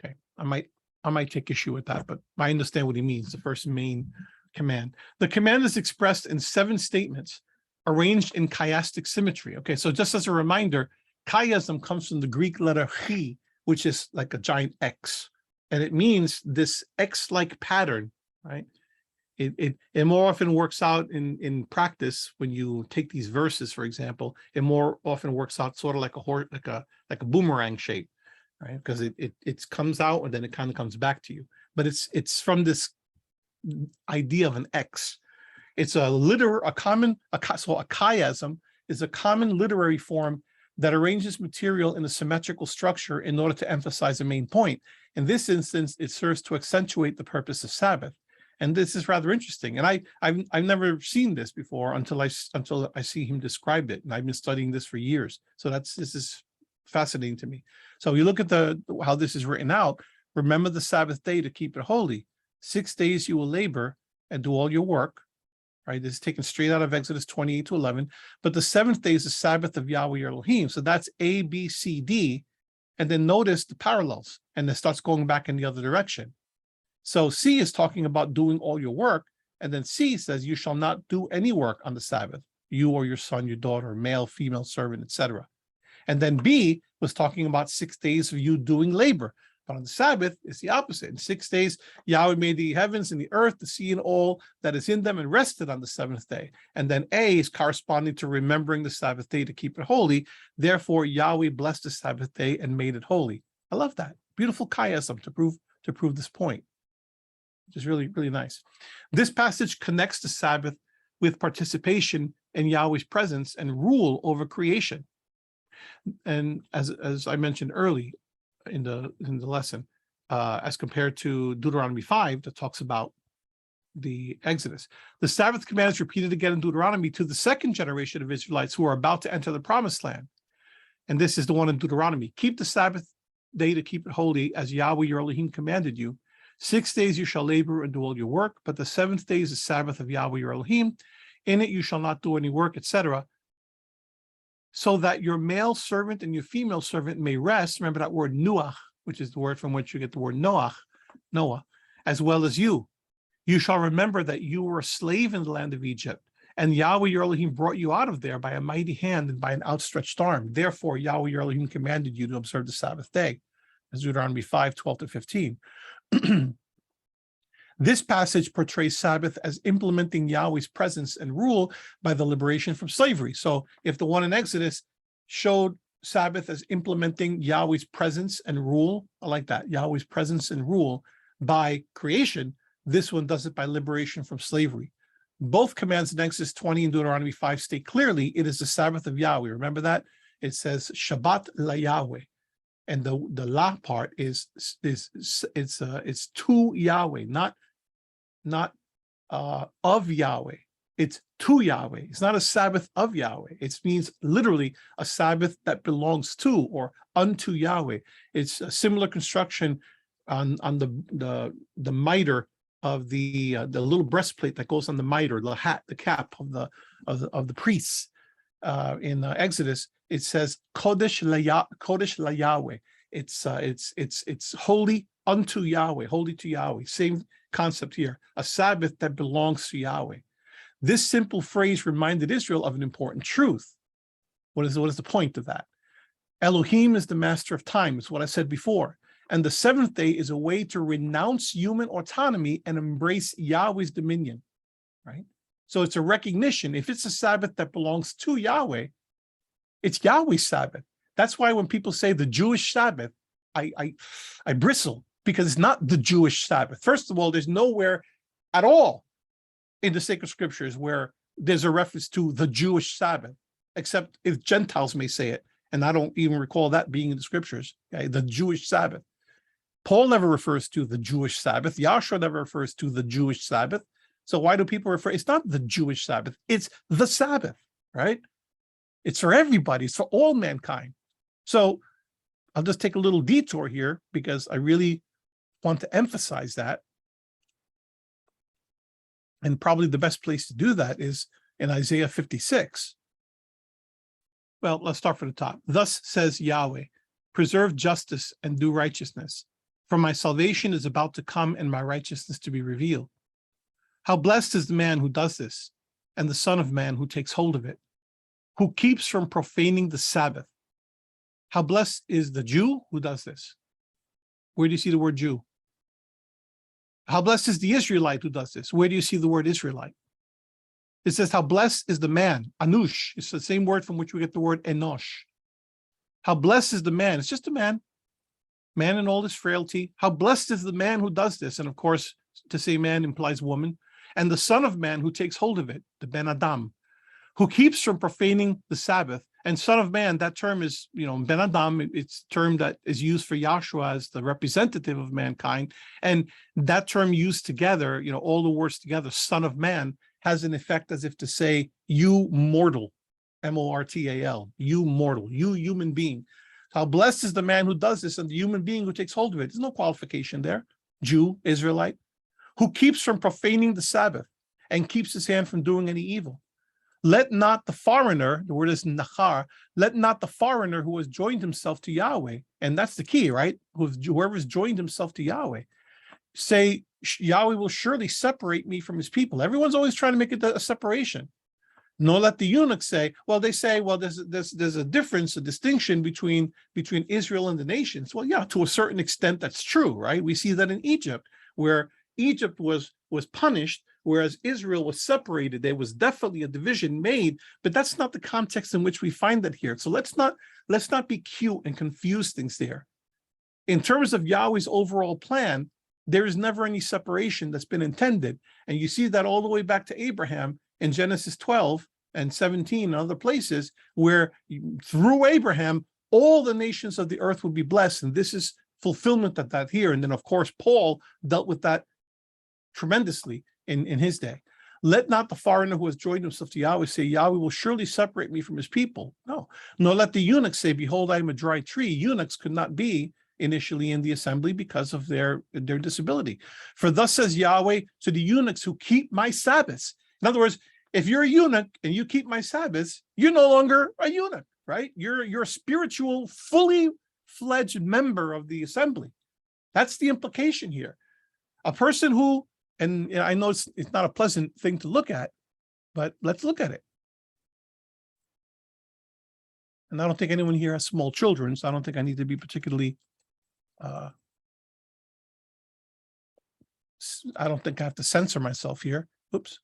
Okay, I might take issue with that, but I understand what he means, the first main command. The command is expressed in 7 statements, arranged in chiastic symmetry. Okay, so just as a reminder, chiasm comes from the Greek letter chi, which is like a giant X, and it means this X-like pattern, right? It more often works out in practice when you take these verses, for example. It more often works out sort of like a boomerang shape, right? Because it comes out and then it kind of comes back to you. But it's from this idea of an X. It's a chiasm is a common literary form that arranges material in a symmetrical structure in order to emphasize a main point. In this instance, it serves to accentuate the purpose of Sabbath. And this is rather interesting. And I've never seen this before until I see him describe it. And I've been studying this for years. So this is fascinating to me. So you look at how this is written out. Remember the Sabbath day to keep it holy. 6 days you will labor and do all your work. Right, this is taken straight out of Exodus 28 to 11. But the 7th day is the Sabbath of Yahweh your Elohim. So that's A, B, C, D. And then notice the parallels. And it starts going back in the other direction. So C is talking about doing all your work. And then C says, you shall not do any work on the Sabbath, you or your son, your daughter, male, female servant, etc. And then B was talking about 6 days of you doing labor. But on the Sabbath, it's the opposite. In 6 days, Yahweh made the heavens and the earth, the sea and all that is in them, and rested on the seventh day. And then A is corresponding to remembering the Sabbath day to keep it holy. Therefore, Yahweh blessed the Sabbath day and made it holy. I love that. Beautiful chiasm to prove this point, which is really, really nice. This passage connects the Sabbath with participation in Yahweh's presence and rule over creation. And as I mentioned early in the lesson, as compared to Deuteronomy 5 that talks about the Exodus. The Sabbath command is repeated again in Deuteronomy to the second generation of Israelites who are about to enter the promised land. And this is the one in Deuteronomy. Keep the Sabbath day to keep it holy as Yahweh your Elohim commanded you. 6 days you shall labor and do all your work, but the seventh day is the Sabbath of Yahweh your Elohim. In it you shall not do any work, etc., so that your male servant and your female servant may rest. Remember that word nuach, which is the word from which you get the word Noah, as well as you. You shall remember that you were a slave in the land of Egypt, and Yahweh your Elohim brought you out of there by a mighty hand and by an outstretched arm. Therefore, Yahweh your Elohim commanded you to observe the Sabbath day, as Deuteronomy 5:12-15. This passage portrays Sabbath as implementing Yahweh's presence and rule by the liberation from slavery. So if the one in Exodus showed Sabbath as implementing Yahweh's presence and rule, I like that, Yahweh's presence and rule by creation, this one does it by liberation from slavery. Both commands in Exodus 20 and Deuteronomy 5 state clearly it is the Sabbath of Yahweh. Remember that? It says Shabbat la Yahweh. And the la part is it's to Yahweh, not of Yahweh. It's to Yahweh. It's not a Sabbath of Yahweh. It means literally a Sabbath that belongs to or unto Yahweh. It's a similar construction on the miter of the little breastplate that goes on the miter, the hat, the cap of the priests. In Exodus, it says Kodesh la Yahweh. It's holy unto Yahweh, holy to Yahweh. Same concept here, a Sabbath that belongs to Yahweh. This simple phrase reminded Israel of an important truth. What is the point of that? Elohim is the master of time. It's what I said before. And the seventh day is a way to renounce human autonomy and embrace Yahweh's dominion, right? So it's a recognition. If it's a Sabbath that belongs to Yahweh, it's Yahweh's Sabbath. That's why when people say the Jewish Sabbath, I bristle, because it's not the Jewish Sabbath. First of all, there's nowhere at all in the sacred scriptures where there's a reference to the Jewish Sabbath, except if Gentiles may say it. And I don't even recall that being in the scriptures, okay? The Jewish Sabbath. Paul never refers to the Jewish Sabbath. Yahshua never refers to the Jewish Sabbath. So why do people refer? It's not the Jewish Sabbath. It's the Sabbath, right? It's for everybody. It's for all mankind. So I'll just take a little detour here because I really want to emphasize that. And probably the best place to do that is in Isaiah 56. Well, let's start from the top. Thus says Yahweh, preserve justice and do righteousness, for my salvation is about to come and my righteousness to be revealed. How blessed is the man who does this, and the son of man who takes hold of it, who keeps from profaning the Sabbath. How blessed is the Jew who does this. Where do you see the word Jew? How blessed is the Israelite who does this? Where do you see the word Israelite? It says, how blessed is the man, Anush. It's the same word from which we get the word Enosh. How blessed is the man? It's just a man in all his frailty. How blessed is the man who does this? And of course, to say man implies woman. And the son of man who takes hold of it, the Ben Adam, who keeps from profaning the Sabbath. And son of man, that term is, Ben Adam, it's a term that is used for Yahshua as the representative of mankind. And that term used together, all the words together, son of man, has an effect as if to say, you mortal, M-O-R-T-A-L, you mortal, you human being. How blessed is the man who does this and the human being who takes hold of it. There's no qualification there. Jew, Israelite, who keeps from profaning the Sabbath and keeps his hand from doing any evil. Let not the foreigner, the word is nachar, let not the foreigner who has joined himself to Yahweh, and that's the key, right? Whoever has joined himself to Yahweh, say, Yahweh will surely separate me from his people. Everyone's always trying to make it a separation. Nor let the eunuchs say, well, they say, well, there's a difference, a distinction between Israel and the nations. Well, yeah, to a certain extent, that's true, right? We see that in Egypt, where Egypt was punished, whereas Israel was separated. There was definitely a division made, but that's not the context in which we find that here. So let's not be cute and confuse things there. In terms of Yahweh's overall plan, there is never any separation that's been intended. And you see that all the way back to Abraham in Genesis 12 and 17 and other places, where through Abraham, all the nations of the earth would be blessed. And this is fulfillment of that here. And then, of course, Paul dealt with that tremendously in his day. Let not the foreigner who has joined himself to Yahweh say, Yahweh will surely separate me from his people. No, nor let the eunuchs say, behold, I am a dry tree. Eunuchs could not be initially in the assembly because of their disability. For thus says Yahweh to the eunuchs who keep my Sabbaths. In other words, if you're a eunuch and you keep my Sabbaths, you're no longer a eunuch, right? You're a spiritual, fully fledged member of the assembly. That's the implication here. A person who, and I know it's not a pleasant thing to look at, but let's look at it. And I don't think anyone here has small children, so I don't think I need to be particularly I don't think I have to censor myself here. Oops.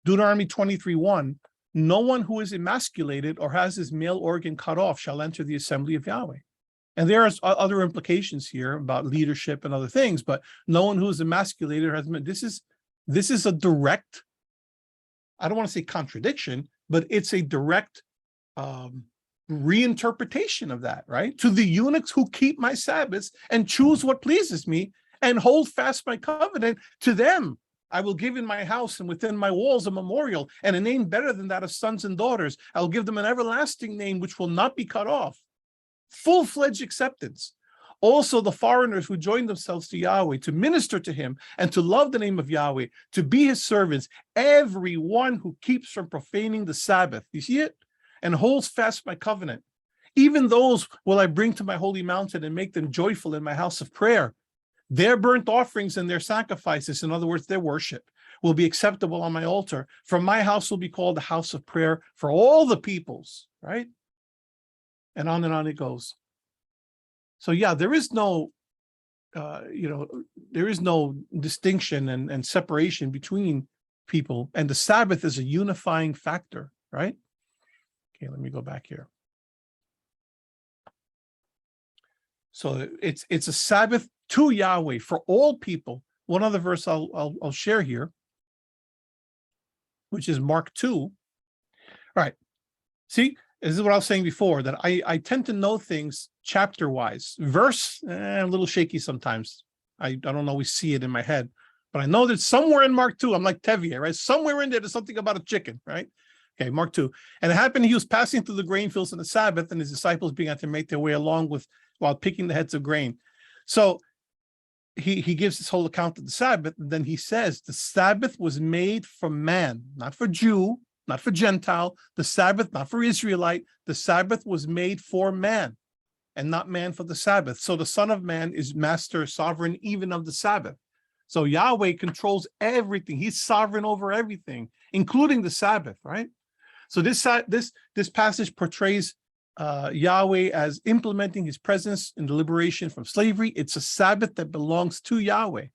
Deuteronomy 23:1, no one who is emasculated or has his male organ cut off shall enter the assembly of Yahweh. And there are other implications here about leadership and other things, but no one who is emasculated or has, this is a direct, I don't want to say contradiction, but it's a direct reinterpretation of that, right? To the eunuchs who keep my Sabbaths and choose what pleases me and hold fast my covenant, to them I will give in my house and within my walls a memorial and a name better than that of sons and daughters. I will give them an everlasting name which will not be cut off. Full-fledged acceptance. Also the foreigners who join themselves to Yahweh to minister to him and to love the name of Yahweh, to be his servants, everyone who keeps from profaning the Sabbath. You see it? And holds fast my covenant. Even those will I bring to my holy mountain and make them joyful in my house of prayer. Their burnt offerings and their sacrifices, in other words, their worship, will be acceptable on my altar. For my house will be called the house of prayer for all the peoples, right? And on it goes. So yeah, there is no, there is no distinction and separation between people, and the Sabbath is a unifying factor, right? Okay, let me go back here. So it's a Sabbath to Yahweh for all people. One other verse I'll share here, which is Mark 2. All right. See, this is what I was saying before, that I tend to know things chapter wise. Verse, a little shaky sometimes. I don't always see it in my head, but I know that somewhere in Mark 2, I'm like Tevye, right? Somewhere in there's something about a chicken, right? Okay, Mark 2. And it happened he was passing through the grain fields on the Sabbath, and his disciples began to make their way along while picking the heads of grain. So he gives this whole account of the Sabbath, and then he says the Sabbath was made for man, not for Jew, not for Gentile. The Sabbath, not for Israelite. The Sabbath was made for man, and not man for the Sabbath. So the Son of Man is master, sovereign, even of the Sabbath. So Yahweh controls everything. He's sovereign over everything, including the Sabbath, right? So this passage portrays Yahweh as implementing his presence in the liberation from slavery. It's a Sabbath that belongs to Yahweh.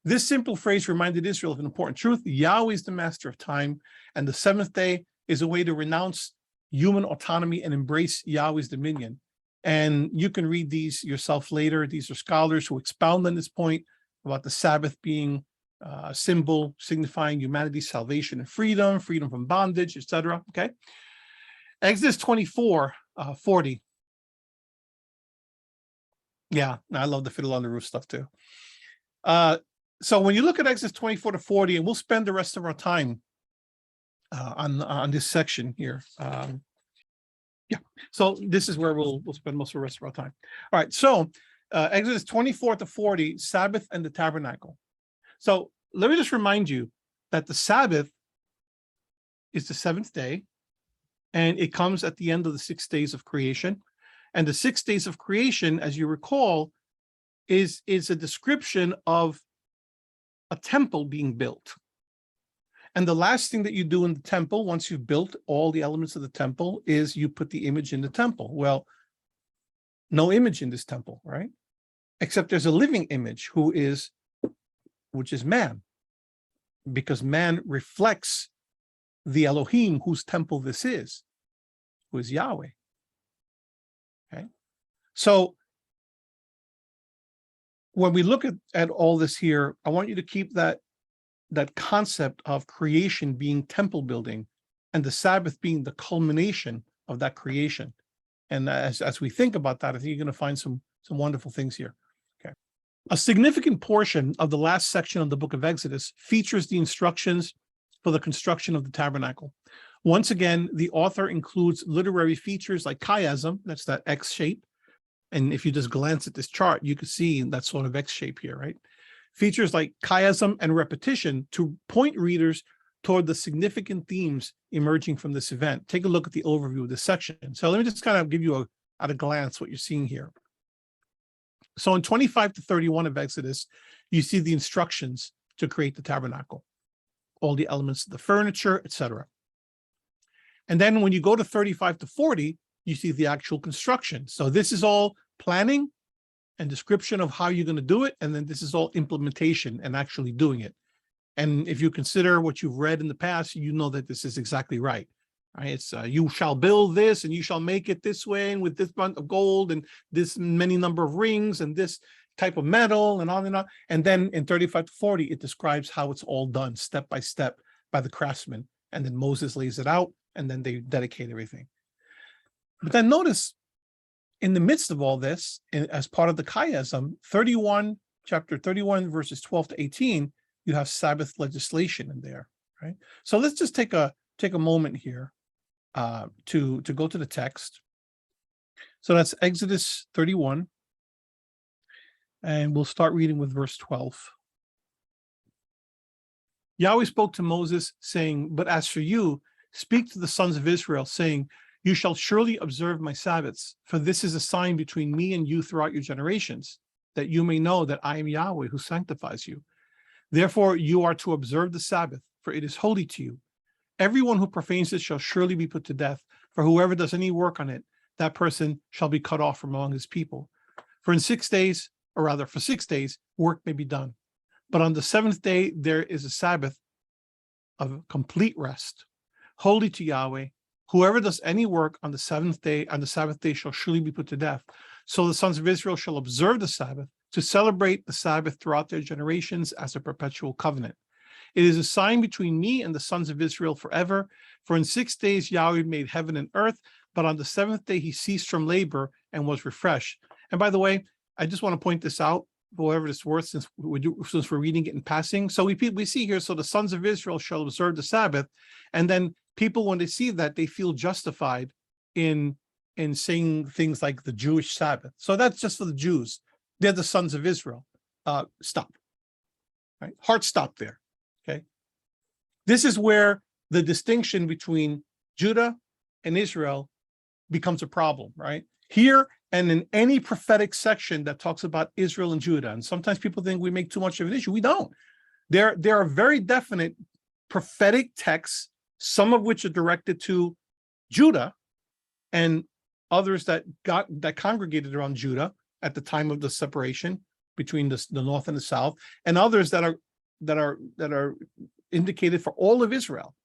This simple phrase reminded Israel of an important truth. Yahweh is the master of time, and the seventh day is a way to renounce human autonomy and embrace Yahweh's dominion. And you can read these yourself later. These are scholars who expound on this point about the Sabbath being a symbol signifying humanity's salvation and freedom from bondage, etc. Okay. Exodus 24:40. Yeah, I love the fiddle on the roof stuff too. So when you look at Exodus 24-40, and we'll spend the rest of our time on this section here. Yeah, so this is where we'll spend most of the rest of our time. All right, so Exodus 24-40, Sabbath and the tabernacle. So let me just remind you that the Sabbath is the seventh day, and it comes at the end of the 6 days of creation. And the 6 days of creation, as you recall, is a description of a temple being built. And the last thing that you do in the temple, once you've built all the elements of the temple, is you put the image in the temple. Well, no image in this temple, right? Except there's a living image which is man, because man reflects the Elohim whose temple this is, who is Yahweh. Okay. So when we look at all this here, I want you to keep that concept of creation being temple building and the Sabbath being the culmination of that creation. And as we think about that, I think you're going to find some wonderful things here. Okay. A significant portion of the last section of the book of Exodus features the instructions for the construction of the tabernacle. Once again, the author includes literary features like chiasm, that's that X shape. And if you just glance at this chart, you can see that sort of X shape here, right? Features like chiasm and repetition to point readers toward the significant themes emerging from this event. Take a look at the overview of this section. So let me just kind of give you at a glance what you're seeing here. So in 25 to 31 of Exodus, you see the instructions to create the tabernacle, all the elements of the furniture, etc. And then when you go to 35 to 40, you see the actual construction. So this is all planning and description of how you're going to do it. And then this is all implementation and actually doing it. And if you consider what you've read in the past, you know that this is exactly right. Right? It's you shall build this and you shall make it this way and with this amount of gold and this many number of rings and this type of metal and on and on. And then in 35 to 40, it describes how it's all done step by step by the craftsman. And then Moses lays it out and then they dedicate everything. But then notice in the midst of all this, as part of the chiasm, chapter 31, verses 12 to 18, you have Sabbath legislation in there, right? So let's just take a moment here to go to the text. So that's Exodus 31, and we'll start reading with verse 12. Yahweh spoke to Moses, saying, "But as for you, speak to the sons of Israel, saying, you shall surely observe my Sabbaths, for this is a sign between me and you throughout your generations, that you may know that I am Yahweh who sanctifies you. Therefore you are to observe the Sabbath, for it is holy to you. Everyone who profanes it shall surely be put to death, for whoever does any work on it, that person shall be cut off from among his people. For 6 days, work may be done. But on the seventh day, there is a Sabbath of complete rest, holy to Yahweh. Whoever does any work on the Sabbath day shall surely be put to death. So the sons of Israel shall observe the Sabbath to celebrate the Sabbath throughout their generations as a perpetual covenant. It is a sign between me and the sons of Israel forever. For in 6 days Yahweh made heaven and earth, but on the seventh day he ceased from labor and was refreshed. And by the way, I just want to point this out, whatever it's worth, since we're reading it in passing. So we see here, so the sons of Israel shall observe the Sabbath, and then people, when they see that, they feel justified in saying things like the Jewish Sabbath. So that's just for the Jews. They're the sons of Israel. Stop. Right? Hard stop there. Okay. This is where the distinction between Judah and Israel becomes a problem, right? Here and in any prophetic section that talks about Israel and Judah, and sometimes people think we make too much of an issue. We don't. There are very definite prophetic texts, some of which are directed to Judah and others that congregated around Judah at the time of the separation between the north and the south, and others that are indicated for all of Israel,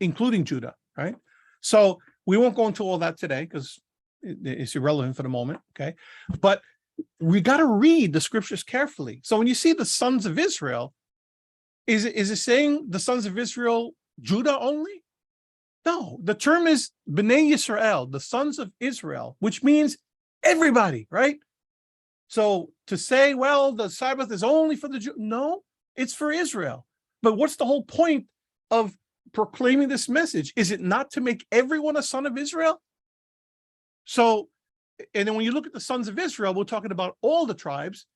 including Judah, right? So we won't go into all that today because it's irrelevant for the moment, okay? But we got to read the scriptures carefully. So when you see the sons of Israel, is it saying the sons of Israel, Judah only? No, the term is Bnei Yisrael, the sons of Israel, which means everybody, right? So to say, well, the Sabbath is only for the Jew, no, it's for Israel. But what's the whole point of proclaiming this message? Is it not to make everyone a son of Israel? So, and then when you look at the sons of Israel, we're talking about all the tribes.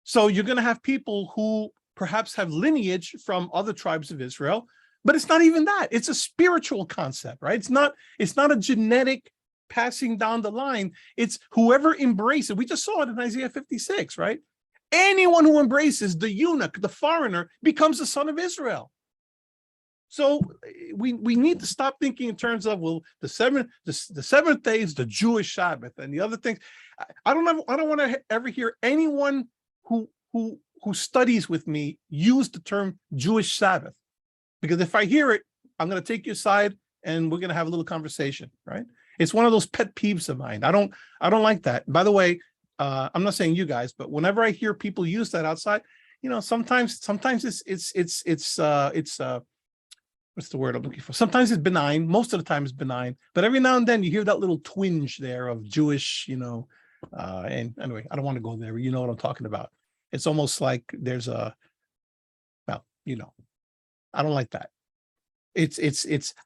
So you're going to have people who perhaps have lineage from other tribes of Israel, but it's not even that. It's a spiritual concept, right? It's not a genetic passing down the line. It's whoever embraces. We just saw it in Isaiah 56, right? Anyone who embraces the eunuch, the foreigner, becomes a son of Israel. So we need to stop thinking in terms of, well, the seventh day is the Jewish Sabbath, and the other things. I don't want to ever hear anyone who studies with me use the term Jewish Sabbath, because if I hear it, I'm going to take you aside and we're going to have a little conversation, right? It's one of those pet peeves of mine. I don't like that. By the way, I'm not saying you guys, but whenever I hear people use that outside, sometimes it's what's the word I'm looking for? Sometimes it's benign. Most of the time it's benign, but every now and then you hear that little twinge there of Jewish, and anyway, I don't want to go there. You know what I'm talking about. It's almost like there's I don't like that.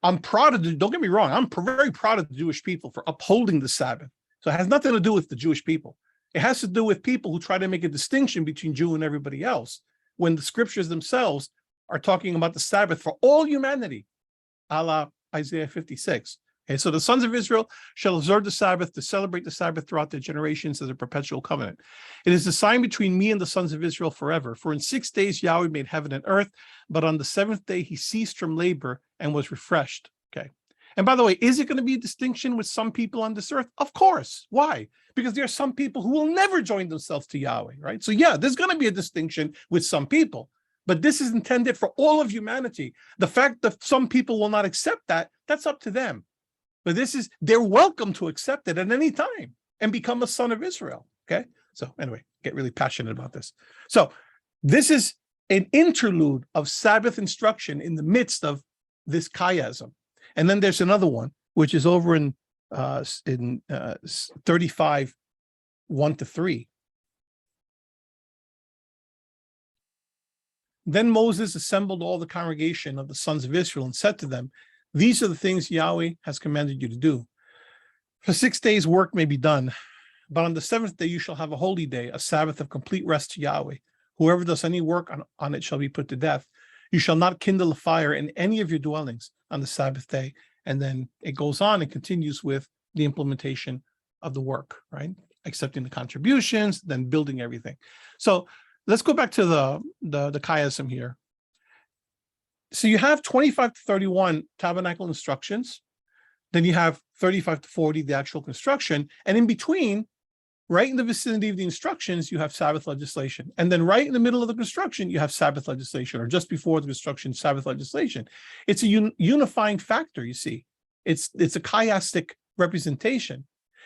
I'm proud of don't get me wrong. I'm very proud of the Jewish people for upholding the Sabbath. So it has nothing to do with the Jewish people. It has to do with people who try to make a distinction between Jew and everybody else, when the scriptures themselves are talking about the Sabbath for all humanity, a la Isaiah 56. Okay, so the sons of Israel shall observe the Sabbath to celebrate the Sabbath throughout their generations as a perpetual covenant. It is the sign between me and the sons of Israel forever. For in 6 days Yahweh made heaven and earth, but on the seventh day he ceased from labor and was refreshed. Okay. And by the way, is it going to be a distinction with some people on this earth? Of course. Why? Because there are some people who will never join themselves to Yahweh, right? So yeah, there's going to be a distinction with some people, but this is intended for all of humanity. The fact that some people will not accept that, that's up to them. But they're welcome to accept it at any time and become a son of Israel. Okay. So anyway, get really passionate about this. So this is an interlude of Sabbath instruction in the midst of this chiasm. And then there's another one, which is over in 35, 1-3. Then Moses assembled all the congregation of the sons of Israel and said to them, these are the things Yahweh has commanded you to do. For 6 days work may be done, but on the seventh day you shall have a holy day, a Sabbath of complete rest to Yahweh. Whoever does any work on it shall be put to death. You shall not kindle a fire in any of your dwellings on the Sabbath day. And then it goes on and continues with the implementation of the work, right? Accepting the contributions, then building everything. So let's go back to the chiasm here. So you have 25 to 31 tabernacle instructions. Then you have 35 to 40, the actual construction. And in between, right in the vicinity of the instructions, you have Sabbath legislation. And then right in the middle of the construction, you have Sabbath legislation, or just before the construction, Sabbath legislation. It's a unifying factor, you see. It's a chiastic representation.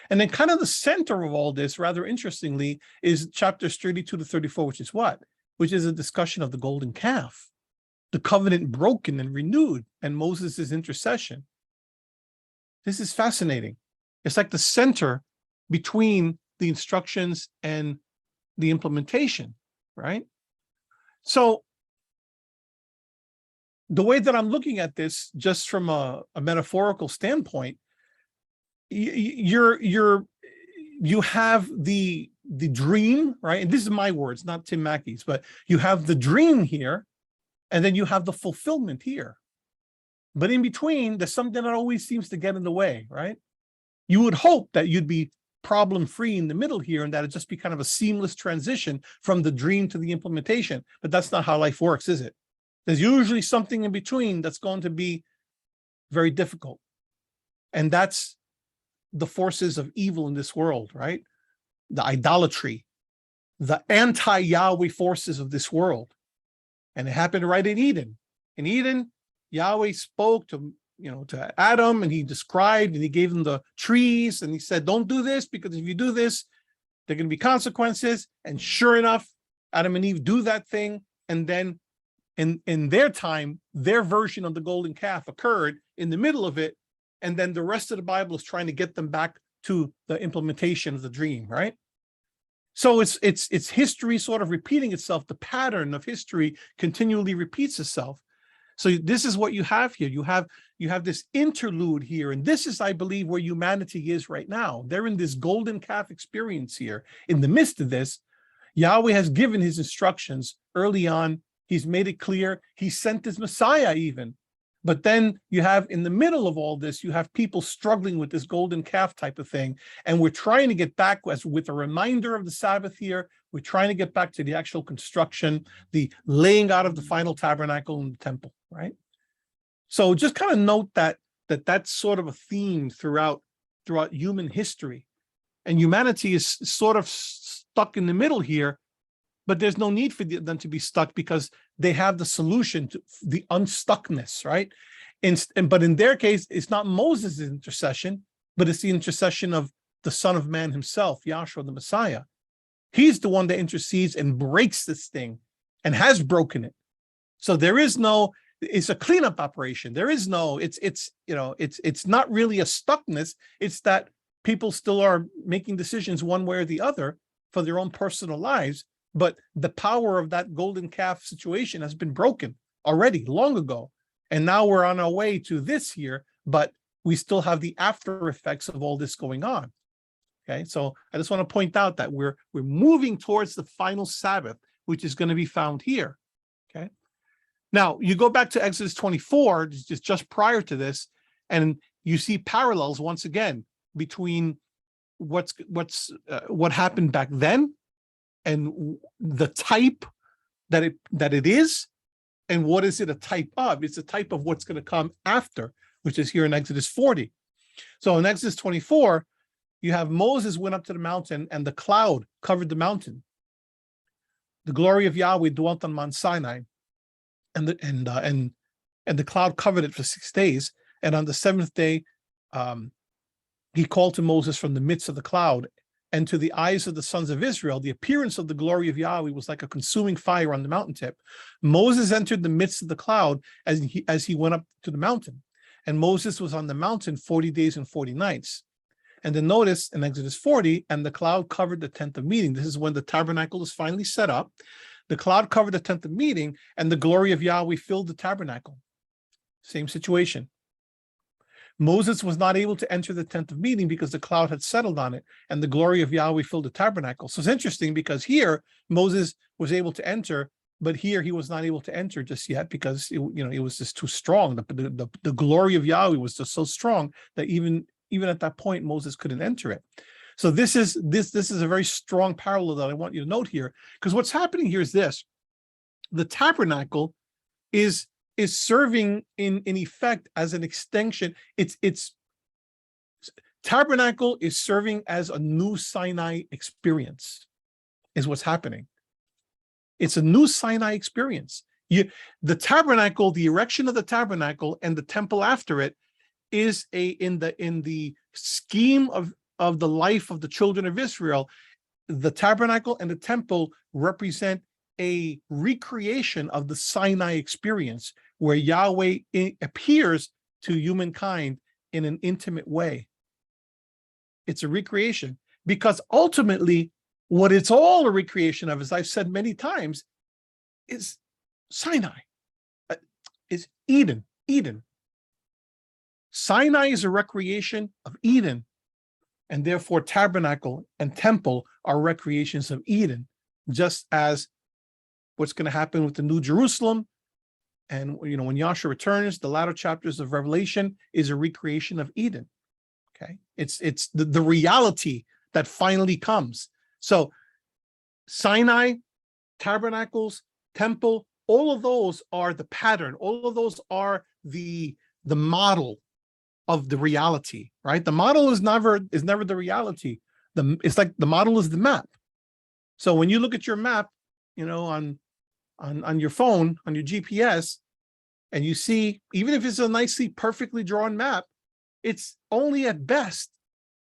And then kind of the center of all this, rather interestingly, is chapters 32 to 34, which is what? Which is a discussion of the golden calf, the covenant broken and renewed, and Moses' intercession. This is fascinating. It's like the center between the instructions and the implementation, right? So the way that I'm looking at this, just from a metaphorical standpoint, you have the dream, right? And this is my words, not Tim Mackey's, but you have the dream here, and then you have the fulfillment here. But in between, there's something that always seems to get in the way, right? You would hope that you'd be problem-free in the middle here, and that it'd just be kind of a seamless transition from the dream to the implementation. But that's not how life works, is it? There's usually something in between that's going to be very difficult. And that's the forces of evil in this world, right? The idolatry, the anti-Yahweh forces of this world. And it happened right in Eden. In Eden, Yahweh spoke to Adam, and he described, and he gave him the trees, and he said, don't do this, because if you do this, there are going to be consequences. And sure enough, Adam and Eve do that thing. And then in their time, their version of the golden calf occurred in the middle of it. And then the rest of the Bible is trying to get them back to the implementation of the dream, right? So it's history sort of repeating itself. The pattern of history continually repeats itself. So this is what you have here. You have this interlude here. And this is, I believe, where humanity is right now. They're in this golden calf experience here. In the midst of this, Yahweh has given his instructions early on. He's made it clear. He sent his Messiah even. But then you have, in the middle of all this, you have people struggling with this golden calf type of thing. And we're trying to get back, as with a reminder of the Sabbath here, we're trying to get back to the actual construction, the laying out of the final tabernacle in the temple, right? So just kind of note that's sort of a theme throughout human history. And humanity is sort of stuck in the middle here, but there's no need for them to be stuck because they have the solution to the unstuckness, right? But in their case, it's not Moses' intercession, but it's the intercession of the Son of Man himself, Yahshua the Messiah. He's the one that intercedes and breaks this thing and has broken it. So there is no, it's a cleanup operation. There is no, it's not really a stuckness. It's that people still are making decisions one way or the other for their own personal lives. But the power of that golden calf situation has been broken already long ago. And now we're on our way to this here, but we still have the after effects of all this going on. Okay, so I just want to point out that we're moving towards the final Sabbath, which is going to be found here. Okay, now you go back to Exodus 24, just prior to this, and you see parallels once again between what happened back then and the type that it is, and what is it a type of? It's a type of what's going to come after, which is here in Exodus 40. So in Exodus 24, you have Moses went up to the mountain and the cloud covered the mountain. The glory of Yahweh dwelt on Mount Sinai, and the cloud covered it for 6 days. And on the seventh day, he called to Moses from the midst of the cloud, and to the eyes of the sons of Israel, the appearance of the glory of Yahweh was like a consuming fire on the mountaintop. Moses entered the midst of the cloud as he went up to the mountain. And Moses was on the mountain 40 days and 40 nights. And then notice in Exodus 40, and the cloud covered the tent of meeting. This is when the tabernacle is finally set up. The cloud covered the tent of meeting, and the glory of Yahweh filled the tabernacle. Same situation. Moses was not able to enter the tent of meeting because the cloud had settled on it, and the glory of Yahweh filled the tabernacle. So it's interesting because here Moses was able to enter, but here he was not able to enter just yet because it was just too strong. The glory of Yahweh was just so strong that even at that point Moses couldn't enter it. So this is a very strong parallel that I want you to note here, because what's happening here is this: the tabernacle is serving in effect as an extension. It's tabernacle is serving as a new Sinai experience, is what's happening. It's a new Sinai experience. The tabernacle, the erection of the tabernacle and the temple after it is in the scheme of the life of the children of Israel. The tabernacle and the temple represent a recreation of the Sinai experience, where Yahweh appears to humankind in an intimate way. It's a recreation, because ultimately what it's all a recreation of, as I've said many times, is Sinai, is Eden. Sinai is a recreation of Eden, and therefore tabernacle and temple are recreations of Eden, just as what's going to happen with the New Jerusalem. And when Yahshua returns, the latter chapters of Revelation is a recreation of Eden. Okay, it's the reality that finally comes. So Sinai, tabernacles, temple, all of those are the pattern. All of those are the model of the reality, right? The model is never the reality. It's like the model is the map. So when you look at your map, on your phone, on your GPS, and you see, even if it's a nicely, perfectly drawn map, it's only at best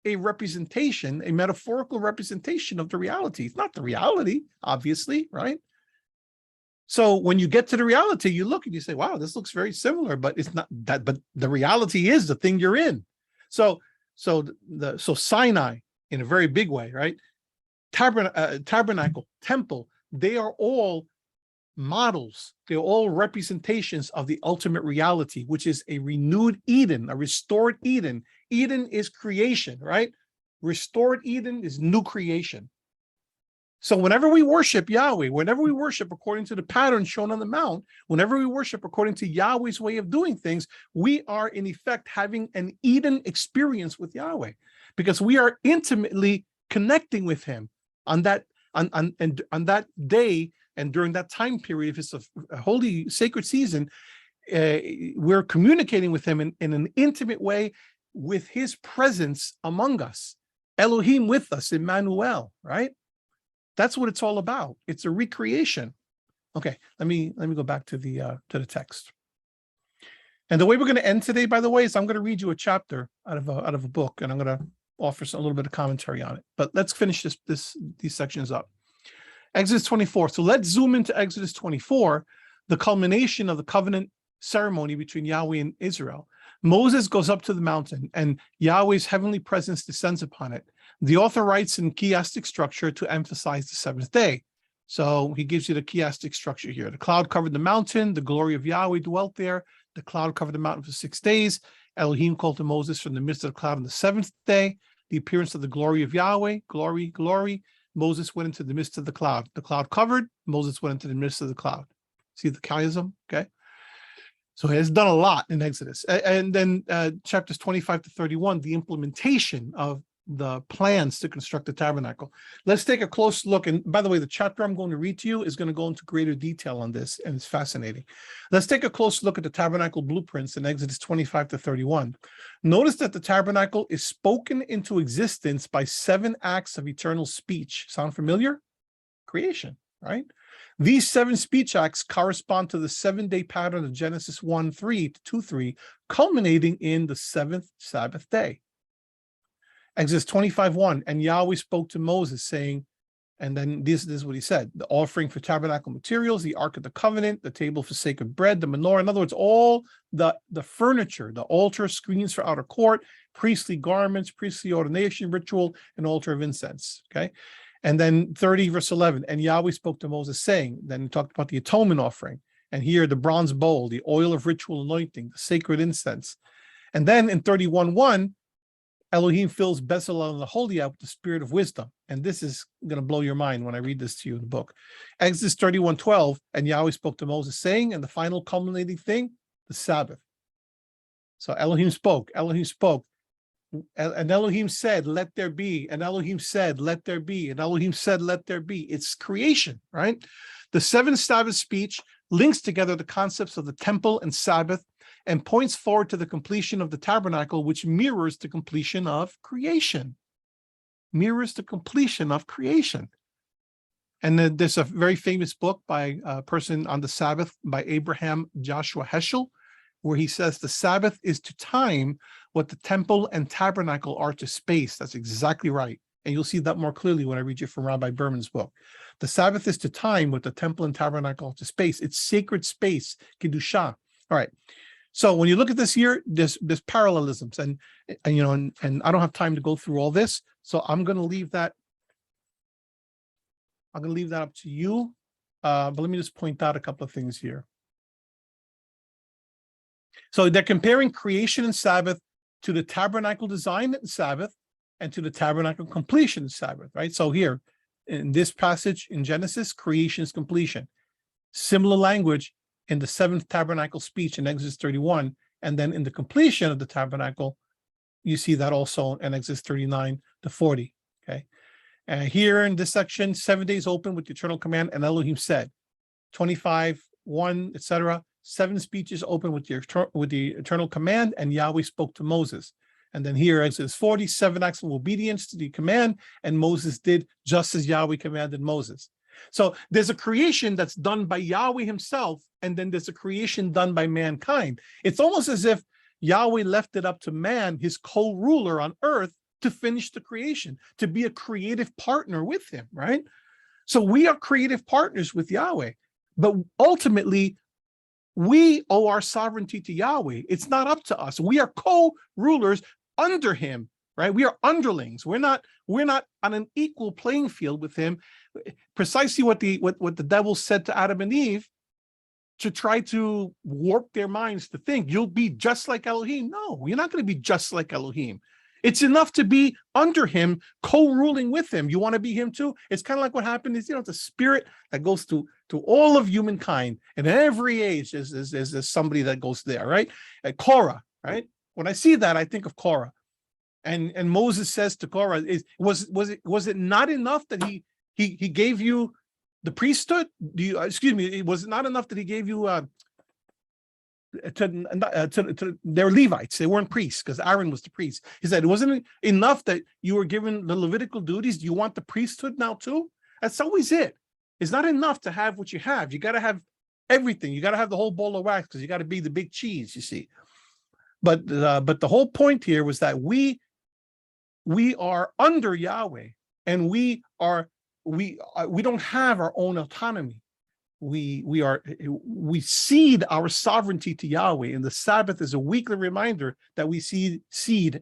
a representation, a metaphorical representation of the reality. It's not the reality, obviously, right? So when you get to the reality, you look and you say, wow, this looks very similar, but it's not that, but the reality is the thing you're in. So Sinai, in a very big way, right? Tabernacle, temple, they are all models. They're all representations of the ultimate reality, which is a renewed Eden, a restored Eden. Eden is creation, right? Restored Eden is new creation. So whenever we worship Yahweh, whenever we worship according to the pattern shown on the mount, whenever we worship according to Yahweh's way of doing things, we are in effect having an Eden experience with Yahweh, because we are intimately connecting with him on that day. And during that time period, if it's a holy sacred season, we're communicating with him in an intimate way with his presence among us. Elohim with us, Emmanuel, right? That's what it's all about. It's a recreation. Okay, let me go back to the text. And the way we're going to end today, by the way, is I'm going to read you a chapter out of a book, and I'm going to offer a little bit of commentary on it. But let's finish these sections up. Exodus 24. So let's zoom into Exodus 24, the culmination of the covenant ceremony between Yahweh and Israel. Moses goes up to the mountain, and Yahweh's heavenly presence descends upon it. The author writes in chiastic structure to emphasize the seventh day. So he gives you the chiastic structure here. The cloud covered the mountain. The glory of Yahweh dwelt there. The cloud covered the mountain for 6 days. Elohim called to Moses from the midst of the cloud on the seventh day. The appearance of the glory of Yahweh, glory, glory. Moses went into the midst of the cloud. The cloud covered. Moses went into the midst of the cloud. See the chiasm? Okay. So he has done a lot in Exodus. And then chapters 25 to 31, the implementation of the plans to construct the tabernacle. Let's take a close look. And by the way, the chapter I'm going to read to you is going to go into greater detail on this, and it's fascinating. Let's take a close look at the tabernacle blueprints in Exodus 25 to 31. Notice that the tabernacle is spoken into existence by 7 acts of eternal speech. Sound familiar? Creation, right? These 7 speech acts correspond to the 7-day pattern of Genesis 1:3 to 2:3, culminating in the 7th Sabbath day. Exodus 25:1, and Yahweh spoke to Moses, saying, and then this is what he said: the offering for tabernacle materials, the Ark of the Covenant, the table for sacred bread, the menorah. In other words, all the furniture, the altar, screens for outer court, priestly garments, priestly ordination, ritual, and altar of incense. Okay. And then 30 verse 11, and Yahweh spoke to Moses, saying, then he talked about the atonement offering. And here the bronze bowl, the oil of ritual anointing, the sacred incense. And then in 31:1, Elohim fills Bezalel and the Aholiab with the spirit of wisdom. And this is going to blow your mind when I read this to you in the book. Exodus 31:12, and Yahweh spoke to Moses, saying, and the final culminating thing, the Sabbath. So Elohim spoke, and Elohim said, let there be, and Elohim said, let there be, and Elohim said, let there be. It's creation, right? The 7th Sabbath speech links together the concepts of the temple and Sabbath and points forward to the completion of the tabernacle, which mirrors the completion of creation. Mirrors the completion of creation. And then there's a very famous book by a person on the Sabbath by Abraham Joshua Heschel, where he says the Sabbath is to time what the temple and tabernacle are to space. That's exactly right. And you'll see that more clearly when I read you from Rabbi Berman's book. The Sabbath is to time what the temple and tabernacle are to space. It's sacred space, Kedusha. All right. So when you look at this here, there's parallelisms, and I don't have time to go through all this, so I'm going to leave that. I'm going to leave that up to you. But let me just point out a couple of things here. So they're comparing creation and Sabbath to the tabernacle design and Sabbath, and to the tabernacle completion and Sabbath, right? So here in this passage in Genesis, creation is completion. Similar language in the 7th tabernacle speech in Exodus 31, and then in the completion of the tabernacle, you see that also in Exodus 39 to 40. Okay, and here in this section, 7 days open with the eternal command, and Elohim said, 25:1, etc. 7 speeches open with the eternal command, and Yahweh spoke to Moses. And then here, Exodus 40, 7 acts of obedience to the command, and Moses did just as Yahweh commanded Moses. So there's a creation that's done by Yahweh himself, and then there's a creation done by mankind. It's almost as if Yahweh left it up to man, his co-ruler on earth, to finish the creation, to be a creative partner with him, right? So we are creative partners with Yahweh, but ultimately we owe our sovereignty to Yahweh. It's not up to us. We are co-rulers under him, right? We are underlings. We're not on an equal playing field with him. Precisely what the devil said to Adam and Eve, to try to warp their minds to think you'll be just like Elohim. No, you're not going to be just like Elohim. It's enough to be under him, co-ruling with him. You want to be him too? It's kind of like what happened is, it's a spirit that goes to all of humankind. And at every age, there's somebody that goes there, right? Korah, right? When I see that, I think of Korah. And Moses says to Korah, was it not enough that he gave you the priesthood? Was it not enough that he gave you they're Levites. They weren't priests because Aaron was the priest. He said, it wasn't enough that you were given the Levitical duties. Do you want the priesthood now too? That's always it. It's not enough to have what you have. You got to have everything. You got to have the whole bowl of wax because you got to be the big cheese, you see. But the whole point here was that we are under Yahweh, and we don't have our own autonomy. We cede our sovereignty to Yahweh, and the Sabbath is a weekly reminder that we cede SCEDE.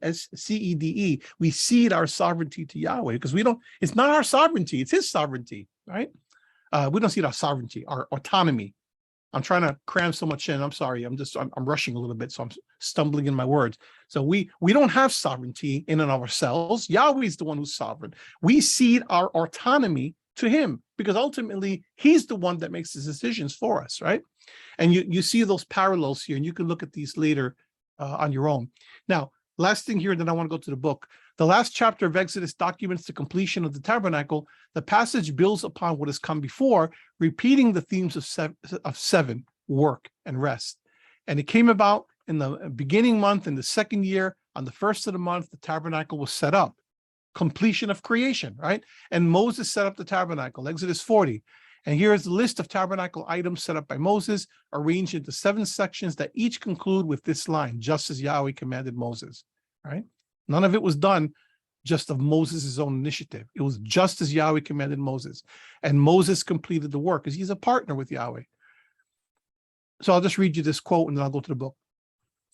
We cede our sovereignty to Yahweh because it's not our sovereignty, it's his sovereignty, right? We don't cede our sovereignty, our autonomy. I'm trying to cram so much in. I'm sorry. I'm rushing a little bit, so I'm stumbling in my words. So we don't have sovereignty in and of ourselves. Yahweh is the one who's sovereign. We cede our autonomy to him because ultimately he's the one that makes the decisions for us, right? And you see those parallels here, and you can look at these later on your own. Now, last thing here, and then I want to go to the book. The last chapter of Exodus documents the completion of the tabernacle. The passage builds upon what has come before, repeating the themes of seven, work and rest. And it came about in the beginning month in the second year. On the first of the month, the tabernacle was set up. Completion of creation, right? And Moses set up the tabernacle, Exodus 40. And here is the list of tabernacle items set up by Moses, arranged into 7 sections that each conclude with this line, just as Yahweh commanded Moses, right? None of it was done just of Moses' own initiative. It was just as Yahweh commanded Moses. And Moses completed the work because he's a partner with Yahweh. So I'll just read you this quote and then I'll go to the book.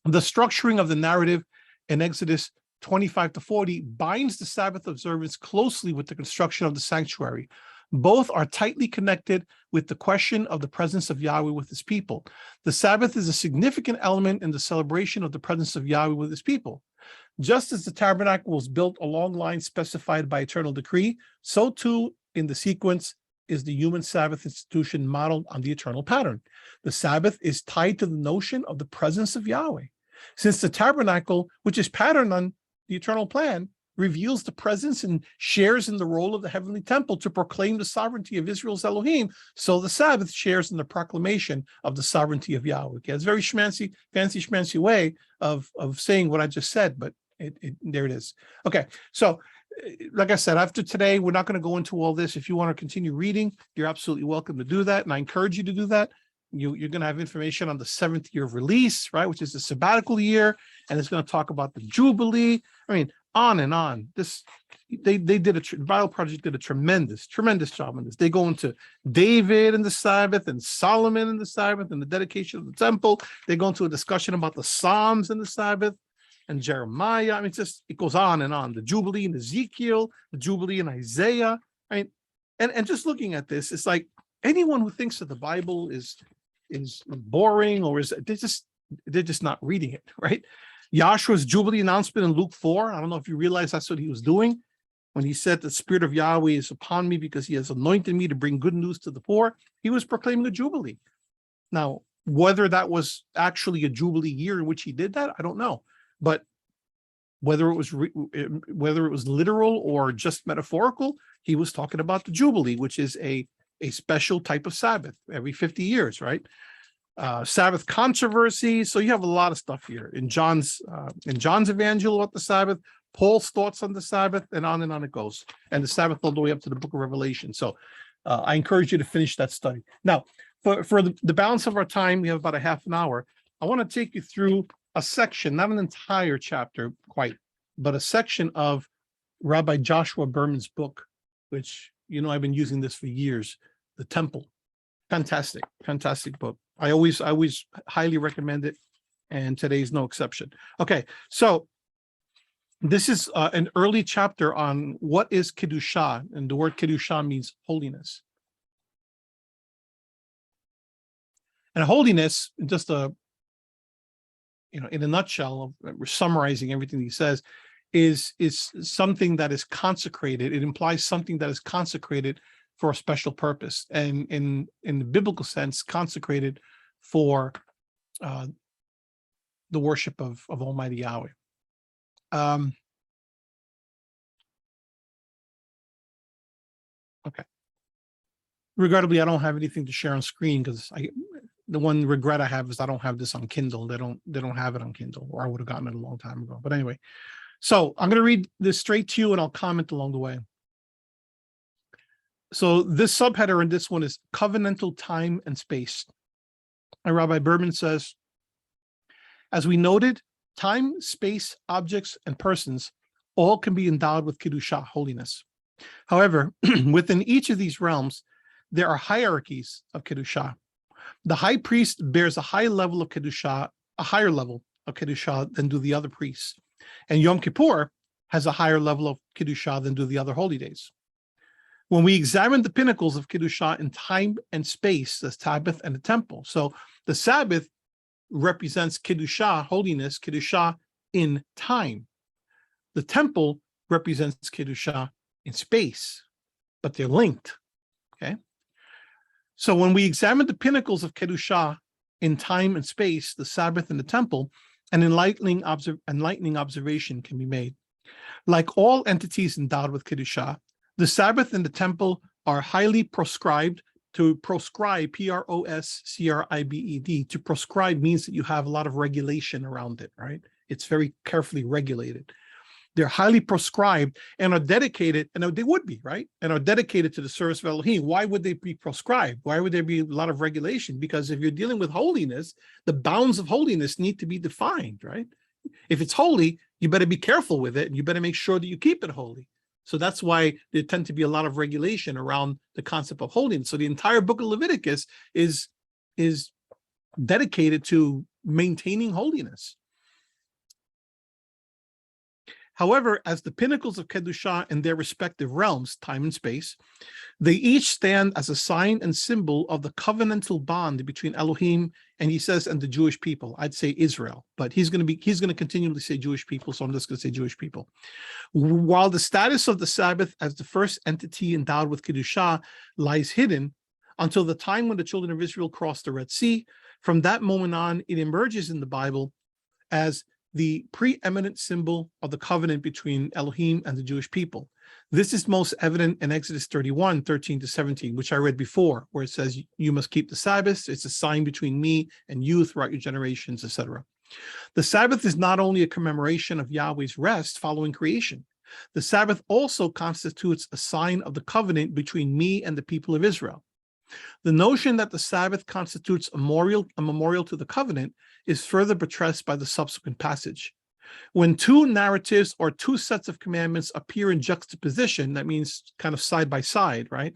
The structuring of the narrative in Exodus 25 to 40 binds the Sabbath observance closely with the construction of the sanctuary. Both are tightly connected with the question of the presence of Yahweh with his people. The Sabbath is a significant element in the celebration of the presence of Yahweh with his people. Just as the tabernacle was built along lines specified by eternal decree, so too in the sequence is the human Sabbath institution modeled on the eternal pattern. The Sabbath is tied to the notion of the presence of Yahweh. Since the tabernacle, which is patterned on the eternal plan, reveals the presence and shares in the role of the heavenly temple to proclaim the sovereignty of Israel's Elohim, so the Sabbath shares in the proclamation of the sovereignty of Yahweh. Okay, it's a very fancy schmancy way of saying what I just said, but there it is. Okay, so like I said, after today, we're not going to go into all this. If you want to continue reading, you're absolutely welcome to do that, and I encourage you to do that. You're going to have information on the 7th year of release, right, which is the sabbatical year, and it's going to talk about the Jubilee. I mean, on and on. They did the Bible Project did a tremendous job on this. They go into David and the Sabbath and Solomon and the Sabbath and the dedication of the temple. They go into a discussion about the Psalms and the Sabbath and Jeremiah. I mean, it goes on and on. The Jubilee in Ezekiel, the Jubilee in Isaiah. I mean, and just looking at this, it's like anyone who thinks that the Bible is boring or they're just not reading it, right? Yahshua's Jubilee announcement in Luke 4. I don't know if you realize that's what he was doing when he said the Spirit of Yahweh is upon me because he has anointed me to bring good news to the poor. He was proclaiming a Jubilee. Now, whether that was actually a Jubilee year in which he did that, I don't know. But whether it was literal or just metaphorical, he was talking about the Jubilee, which is a special type of Sabbath every 50 years, right? Sabbath controversy. So you have a lot of stuff here in John's evangel about the Sabbath, Paul's thoughts on the Sabbath, and on it goes. And the Sabbath all the way up to the book of Revelation. So I encourage you to finish that study. Now, for the balance of our time, we have about a half an hour. I want to take you through a section, not an entire chapter quite, but a section of Rabbi Joshua Berman's book, which, I've been using this for years, The Temple. Fantastic book. I always highly recommend it, and today's no exception. Okay, so this is an early chapter on what is Kedushah, and the word Kedushah means holiness. And holiness, just in a nutshell, we're summarizing everything he says, is something that is consecrated. It implies something that is consecrated for a special purpose, and in the biblical sense, consecrated for the worship of Almighty Yahweh. Okay. Regrettably, I don't have anything to share on screen because The one regret I have is I don't have this on Kindle. They don't have it on Kindle, or I would have gotten it a long time ago. But anyway, so I'm going to read this straight to you and I'll comment along the way. So this subheader in this one is covenantal time and space. And Rabbi Berman says, as we noted, time, space, objects, and persons all can be endowed with Kedusha, holiness. However, within each of these realms, there are hierarchies of Kedusha. The high priest bears a high level of Kedusha, a higher level of Kedusha than do the other priests. And Yom Kippur has a higher level of Kedusha than do the other holy days. When we examine the pinnacles of Kedusha in time and space, the Sabbath and the temple. So the Sabbath represents Kedusha, holiness, Kedusha in time. The temple represents Kedusha in space, but they're linked, okay? So when we examine the pinnacles of Kedusha in time and space, the Sabbath and the temple, an enlightening observation can be made. Like all entities endowed with Kedusha, the Sabbath and the temple are highly proscribed. To proscribe, proscribed, to proscribe means that you have a lot of regulation around it, right? It's very carefully regulated. They're highly proscribed and are dedicated, and they would be, right? And are dedicated to the service of Elohim. Why would they be proscribed? Why would there be a lot of regulation? Because if you're dealing with holiness, the bounds of holiness need to be defined, right? If it's holy, you better be careful with it, and you better make sure that you keep it holy. So that's why there tend to be a lot of regulation around the concept of holiness. So the entire book of Leviticus is dedicated to maintaining holiness. However, as the pinnacles of Kedusha in their respective realms, time and space, they each stand as a sign and symbol of the covenantal bond between Elohim and, he says, and the Jewish people. I'd say Israel, but he's going to continually say Jewish people, so I'm just going to say Jewish people. While the status of the Sabbath as the first entity endowed with Kedusha lies hidden until the time when the children of Israel crossed the Red Sea, from that moment on, it emerges in the Bible as the preeminent symbol of the covenant between Elohim and the Jewish people. This is most evident in Exodus 31, 13 to 17, which I read before, where it says, you must keep the Sabbath. It's a sign between me and you throughout your generations, etc. The Sabbath is not only a commemoration of Yahweh's rest following creation. The Sabbath also constitutes a sign of the covenant between me and the people of Israel. The notion that the Sabbath constitutes a memorial to the covenant is further buttressed by the subsequent passage. When two narratives or two sets of commandments appear in juxtaposition, that means kind of side by side, right?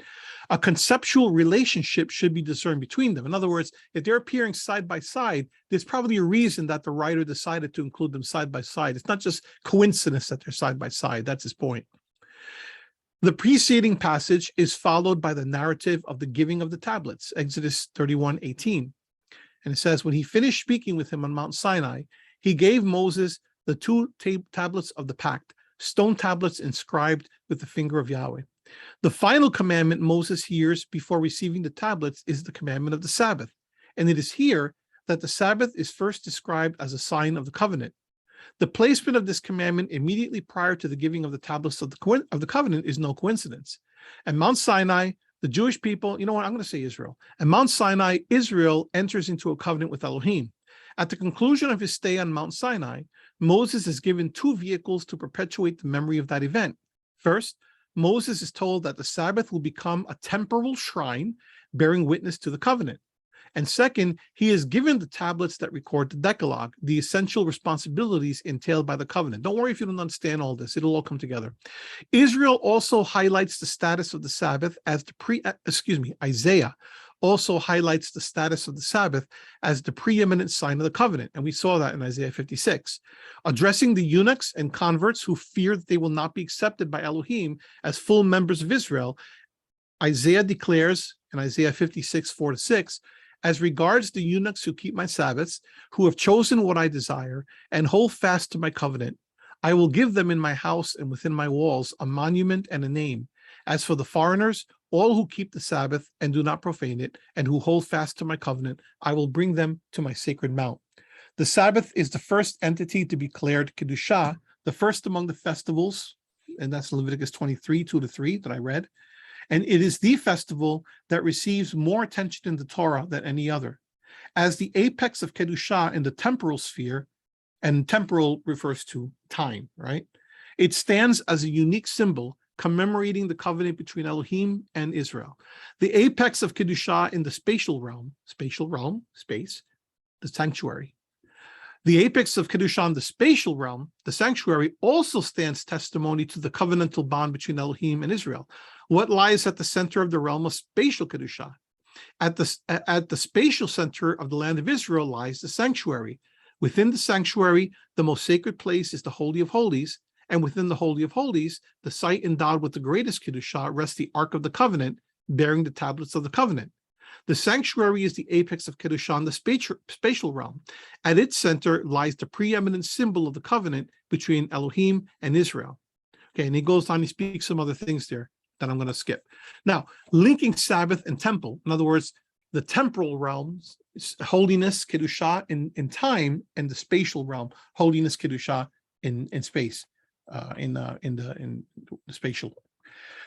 A conceptual relationship should be discerned between them. In other words, if they're appearing side by side, there's probably a reason that the writer decided to include them side by side. It's not just coincidence that they're side by side. That's his point. The preceding passage is followed by the narrative of the giving of the tablets, Exodus 31:18. And it says, when he finished speaking with him on Mount Sinai, he gave Moses the two tablets of the pact, stone tablets inscribed with the finger of Yahweh. The final commandment Moses hears before receiving the tablets is the commandment of the Sabbath. And it is here that the Sabbath is first described as a sign of the covenant. The placement of this commandment immediately prior to the giving of the tablets of the covenant is no coincidence. At Mount Sinai, the Jewish people, you know what, I'm going to say Israel. At Mount Sinai, Israel enters into a covenant with Elohim. At the conclusion of his stay on Mount Sinai, Moses is given two vehicles to perpetuate the memory of that event. First, Moses is told that the Sabbath will become a temporal shrine bearing witness to the covenant. And second, he is given the tablets that record the Decalogue, the essential responsibilities entailed by the covenant. Don't worry if you don't understand all this. It'll all come together. Israel also highlights the status of the Sabbath as Isaiah also highlights the status of the Sabbath as the preeminent sign of the covenant. And we saw that in Isaiah 56. Addressing the eunuchs and converts who fear that they will not be accepted by Elohim as full members of Israel, Isaiah declares in Isaiah 56, 4-6, as regards the eunuchs who keep my Sabbaths, who have chosen what I desire and hold fast to my covenant, I will give them in my house and within my walls a monument and a name. As for the foreigners, all who keep the Sabbath and do not profane it, and who hold fast to my covenant, I will bring them to my sacred mount. The Sabbath is the first entity to be declared Kedusha, the first among the festivals, and that's Leviticus 23, 2-3 that I read. And it is the festival that receives more attention in the Torah than any other. as the apex of Kedushah in the temporal sphere, and temporal refers to time, right? It stands as a unique symbol commemorating the covenant between Elohim and Israel. The apex of Kedushah in the spatial realm, space, the sanctuary. The apex of Kedushah in the spatial realm, the sanctuary, also stands testimony to the covenantal bond between Elohim and Israel. What lies at the center of the realm of spatial Kedushah? At the spatial center of the land of Israel lies the sanctuary. Within the sanctuary, the most sacred place is the Holy of Holies, and within the Holy of Holies, the site endowed with the greatest Kedushah, rests the Ark of the Covenant, bearing the tablets of the covenant. The sanctuary is the apex of Kedushah in the spatial realm. At its center lies the preeminent symbol of the covenant between Elohim and Israel. Okay, and he goes on, he speaks some other things there that I'm going to skip. Now, linking Sabbath and temple, in other words, the temporal realms, holiness, Kedushah in time, and the spatial realm, holiness, Kedushah in space, in the spatial.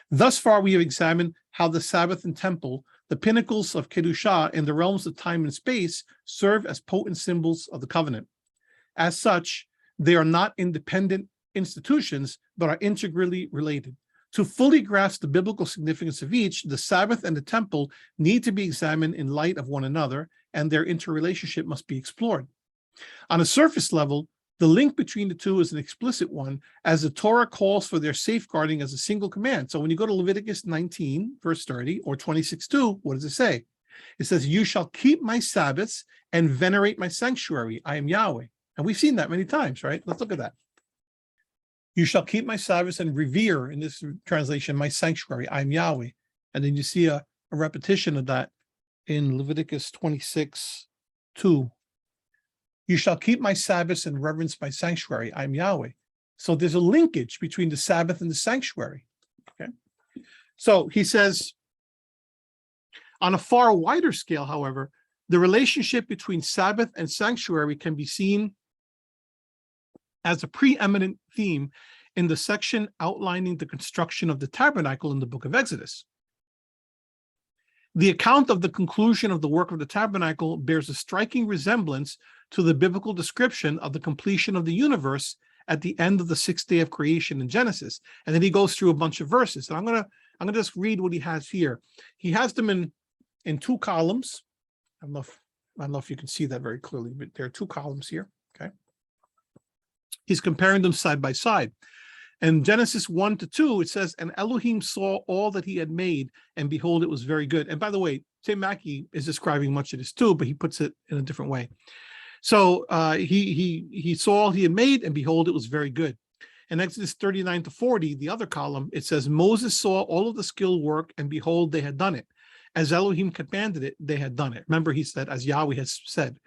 Thus far, we have examined how the Sabbath and temple, the pinnacles of Kedushah in the realms of time and space, serve as potent symbols of the covenant. As such, they are not independent institutions, but are integrally related. To fully grasp the biblical significance of each, the Sabbath and the temple need to be examined in light of one another, and their interrelationship must be explored. On a surface level, the link between the two is an explicit one, as the Torah calls for their safeguarding as a single command. So when you go to Leviticus 19, verse 30, or 26:2, what does it say? It says, "You shall keep my Sabbaths and venerate my sanctuary. I am Yahweh." And we've seen that many times, right? Let's look at that. You shall keep my Sabbaths and revere, in this translation, my sanctuary. I am Yahweh. And then you see a repetition of that in Leviticus 26:2. You shall keep my Sabbaths and reverence my sanctuary. I am Yahweh. So there's a linkage between the Sabbath and the sanctuary. Okay. So he says, on a far wider scale, however, the relationship between Sabbath and sanctuary can be seen as a preeminent theme in the section outlining the construction of the tabernacle in the book of Exodus. The account of the conclusion of the work of the tabernacle bears a striking resemblance to the biblical description of the completion of the universe at the end of the sixth day of creation in Genesis. And then he goes through a bunch of verses. And I'm gonna just read what he has here. He has them in two columns. I don't know if you can see that very clearly, but there are two columns here. Okay. He's comparing them side by side. In Genesis 1-2, it says, "And Elohim saw all that he had made, and behold, it was very good." And by the way, Tim Mackey is describing much of this too, but he puts it in a different way. So he saw all he had made, and behold, it was very good. In Exodus 39-40, the other column, it says, "Moses saw all of the skilled work, and behold, they had done it. As Elohim commanded it, they had done it." Remember, he said, as Yahweh has said.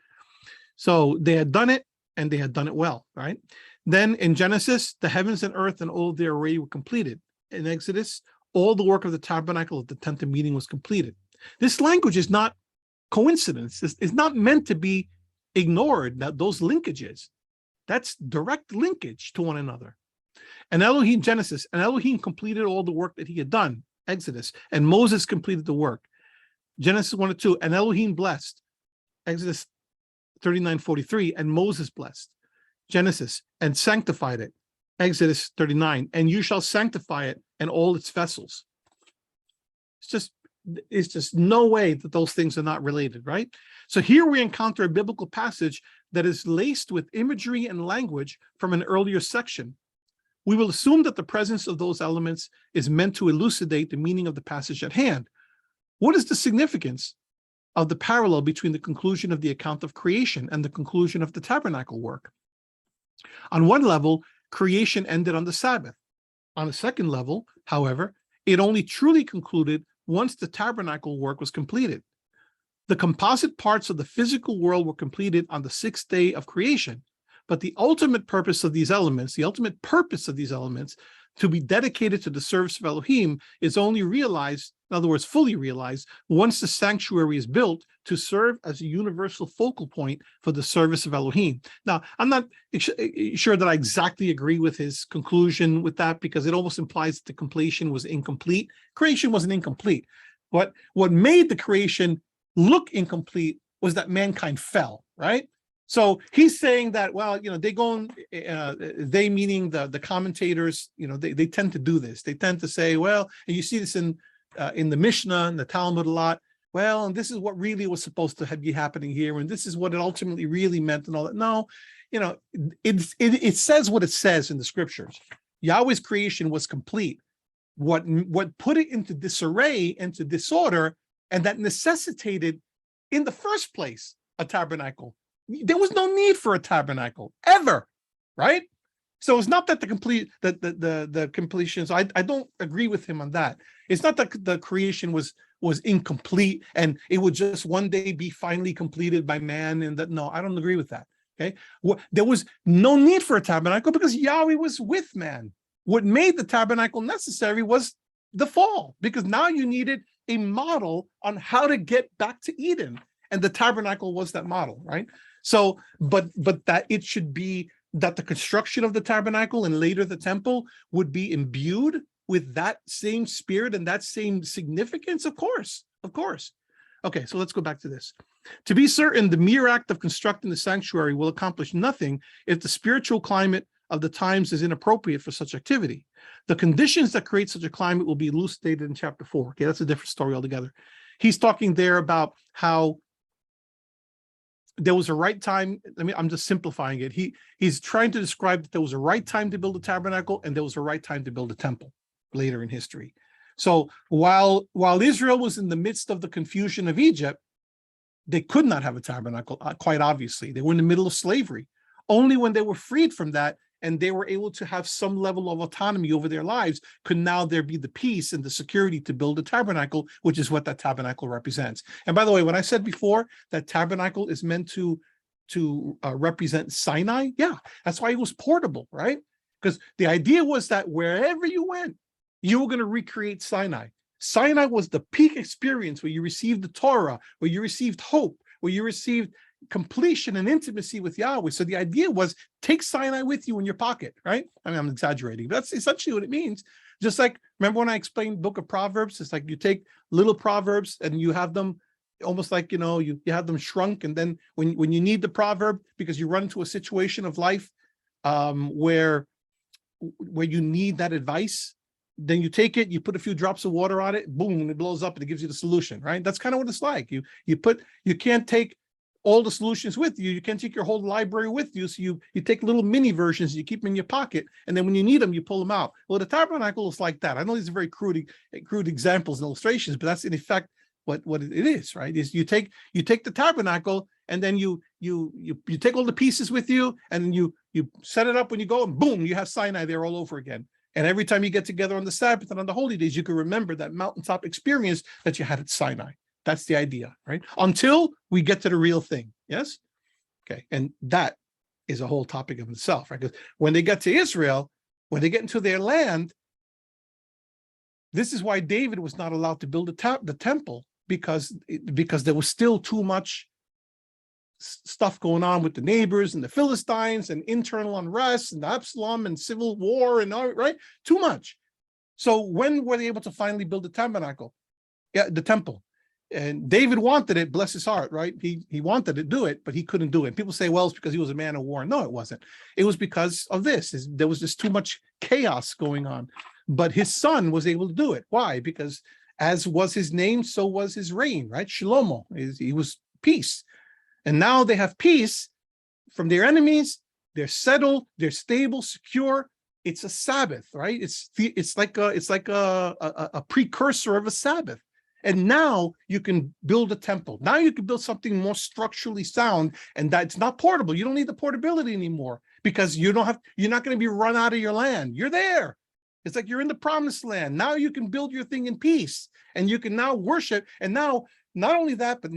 So they had done it, and they had done it well, right? Then in Genesis, the heavens and earth and all of their array were completed. In Exodus, all the work of the tabernacle of the tent of meeting was completed. This language is not coincidence. It's not meant to be ignored, that those linkages. That's direct linkage to one another. And Elohim, Genesis, and Elohim completed all the work that he had done, Exodus, and Moses completed the work. Genesis 1-2, and Elohim blessed, Exodus 39:43, and Moses blessed. Genesis, and sanctified it, Exodus 39, and you shall sanctify it and all its vessels. It's just no way that those things are not related, right? So here we encounter a biblical passage that is laced with imagery and language from an earlier section. We will assume that the presence of those elements is meant to elucidate the meaning of the passage at hand. What is the significance of the parallel between the conclusion of the account of creation and the conclusion of the tabernacle work? On one level, creation ended on the Sabbath. On a second level, however, it only truly concluded once the tabernacle work was completed. The composite parts of the physical world were completed on the sixth day of creation, but the ultimate purpose of these elements, to be dedicated to the service of Elohim, is only realized, in other words, fully realized, once the sanctuary is built to serve as a universal focal point for the service of Elohim. Now, I'm not sure that I exactly agree with his conclusion with that, because it almost implies that the completion was incomplete. Creation wasn't incomplete. What made the creation look incomplete was that mankind fell, right? So he's saying that, well, they go on, they meaning the commentators, they tend to do this. They tend to say, well, and you see this in the Mishnah and the Talmud a lot. Well, and this is what really was supposed to be happening here, and this is what it ultimately really meant, and all that. No, it says what it says in the scriptures. Yahweh's creation was complete. What put it into disarray, into disorder, and that necessitated, in the first place, a tabernacle. There was no need for a tabernacle ever, right? So it's not that the completion. So I don't agree with him on that. It's not that the creation was incomplete and it would just one day be finally completed by man. And that, no, I don't agree with that. Okay, there was no need for a tabernacle because Yahweh was with man. What made the tabernacle necessary was the fall, because now you needed a model on how to get back to Eden, and the tabernacle was that model, right? So, but that it should be that the construction of the tabernacle and later the temple would be imbued with that same spirit and that same significance, of course. Okay, so let's go back to this. To be certain, the mere act of constructing the sanctuary will accomplish nothing if the spiritual climate of the times is inappropriate for such activity. The conditions that create such a climate will be elucidated in chapter 4. Okay, that's a different story altogether. He's talking there about how there was a right time. I'm just simplifying it. He's trying to describe that there was a right time to build a tabernacle and there was a right time to build a temple later in history. So while Israel was in the midst of the confusion of Egypt, they could not have a tabernacle, quite obviously. They were in the middle of slavery. Only when they were freed from that and they were able to have some level of autonomy over their lives could now there be the peace and the security to build a tabernacle, which is what that tabernacle represents. And by the way, when I said before that tabernacle is meant to represent Sinai, yeah, that's why it was portable, right? Because the idea was that wherever you went, you were going to recreate Sinai. Sinai was the peak experience where you received the Torah, where you received hope, where you received completion and intimacy with Yahweh. So the idea was take Sinai with you in your pocket, right? I mean, I'm exaggerating, but that's essentially what it means. Just like, remember when I explained the book of Proverbs? It's like you take little Proverbs and you have them almost like, you have them shrunk. And then when you need the proverb, because you run into a situation of life where you need that advice, then you take it, you put a few drops of water on it, boom, and it blows up and it gives you the solution, right? That's kind of what it's like. You can't take all the solutions with you. You can't take your whole library with you. So you take little mini versions, you keep them in your pocket, and then when you need them, you pull them out. Well, the tabernacle is like that. I know these are very crude examples and illustrations, but that's in effect what it is, right? Is you take the tabernacle and then you take all the pieces with you and you set it up when you go, and boom, you have Sinai there all over again. And every time you get together on the Sabbath and on the holy days, you can remember that mountaintop experience that you had at Sinai. That's the idea, right? Until we get to the real thing, yes? Okay, and that is a whole topic of itself, right? Because when they get to Israel, when they get into their land, this is why David was not allowed to build the temple, because there was still too much stuff going on with the neighbors and the Philistines and internal unrest and Absalom and civil war and all, right? Too much. So when were they able to finally build the tabernacle? Yeah, the temple. And David wanted it, bless his heart, right? He wanted to do it, but he couldn't do it. People say, well, it's because he was a man of war. No, it wasn't. It was because of this. There was just too much chaos going on. But his son was able to do it. Why? Because as was his name, so was his reign, right? Shlomo, he was peace. And now they have peace from their enemies. They're settled, they're stable, secure. It's a Sabbath, right? It's like a precursor of a Sabbath. And now you can build a temple. Now you can build something more structurally sound, and that's not portable. You don't need the portability anymore because you're not going to be run out of your land. You're there. It's like you're in the promised land. Now you can build your thing in peace, and you can now worship. And now, not only that, but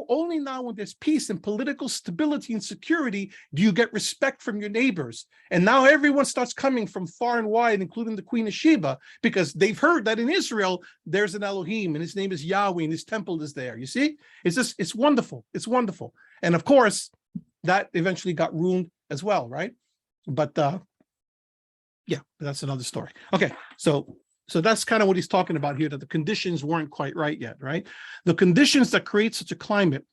only now when there's peace and political stability and security, do you get respect from your neighbors. And now everyone starts coming from far and wide, including the Queen of Sheba, because they've heard that in Israel, there's an Elohim, and his name is Yahweh, and his temple is there. You see? It's wonderful. It's wonderful. And of course, that eventually got ruined as well, right? But yeah, that's another story. Okay, so that's kind of what he's talking about here, that the conditions weren't quite right yet, right? The conditions that create such a climate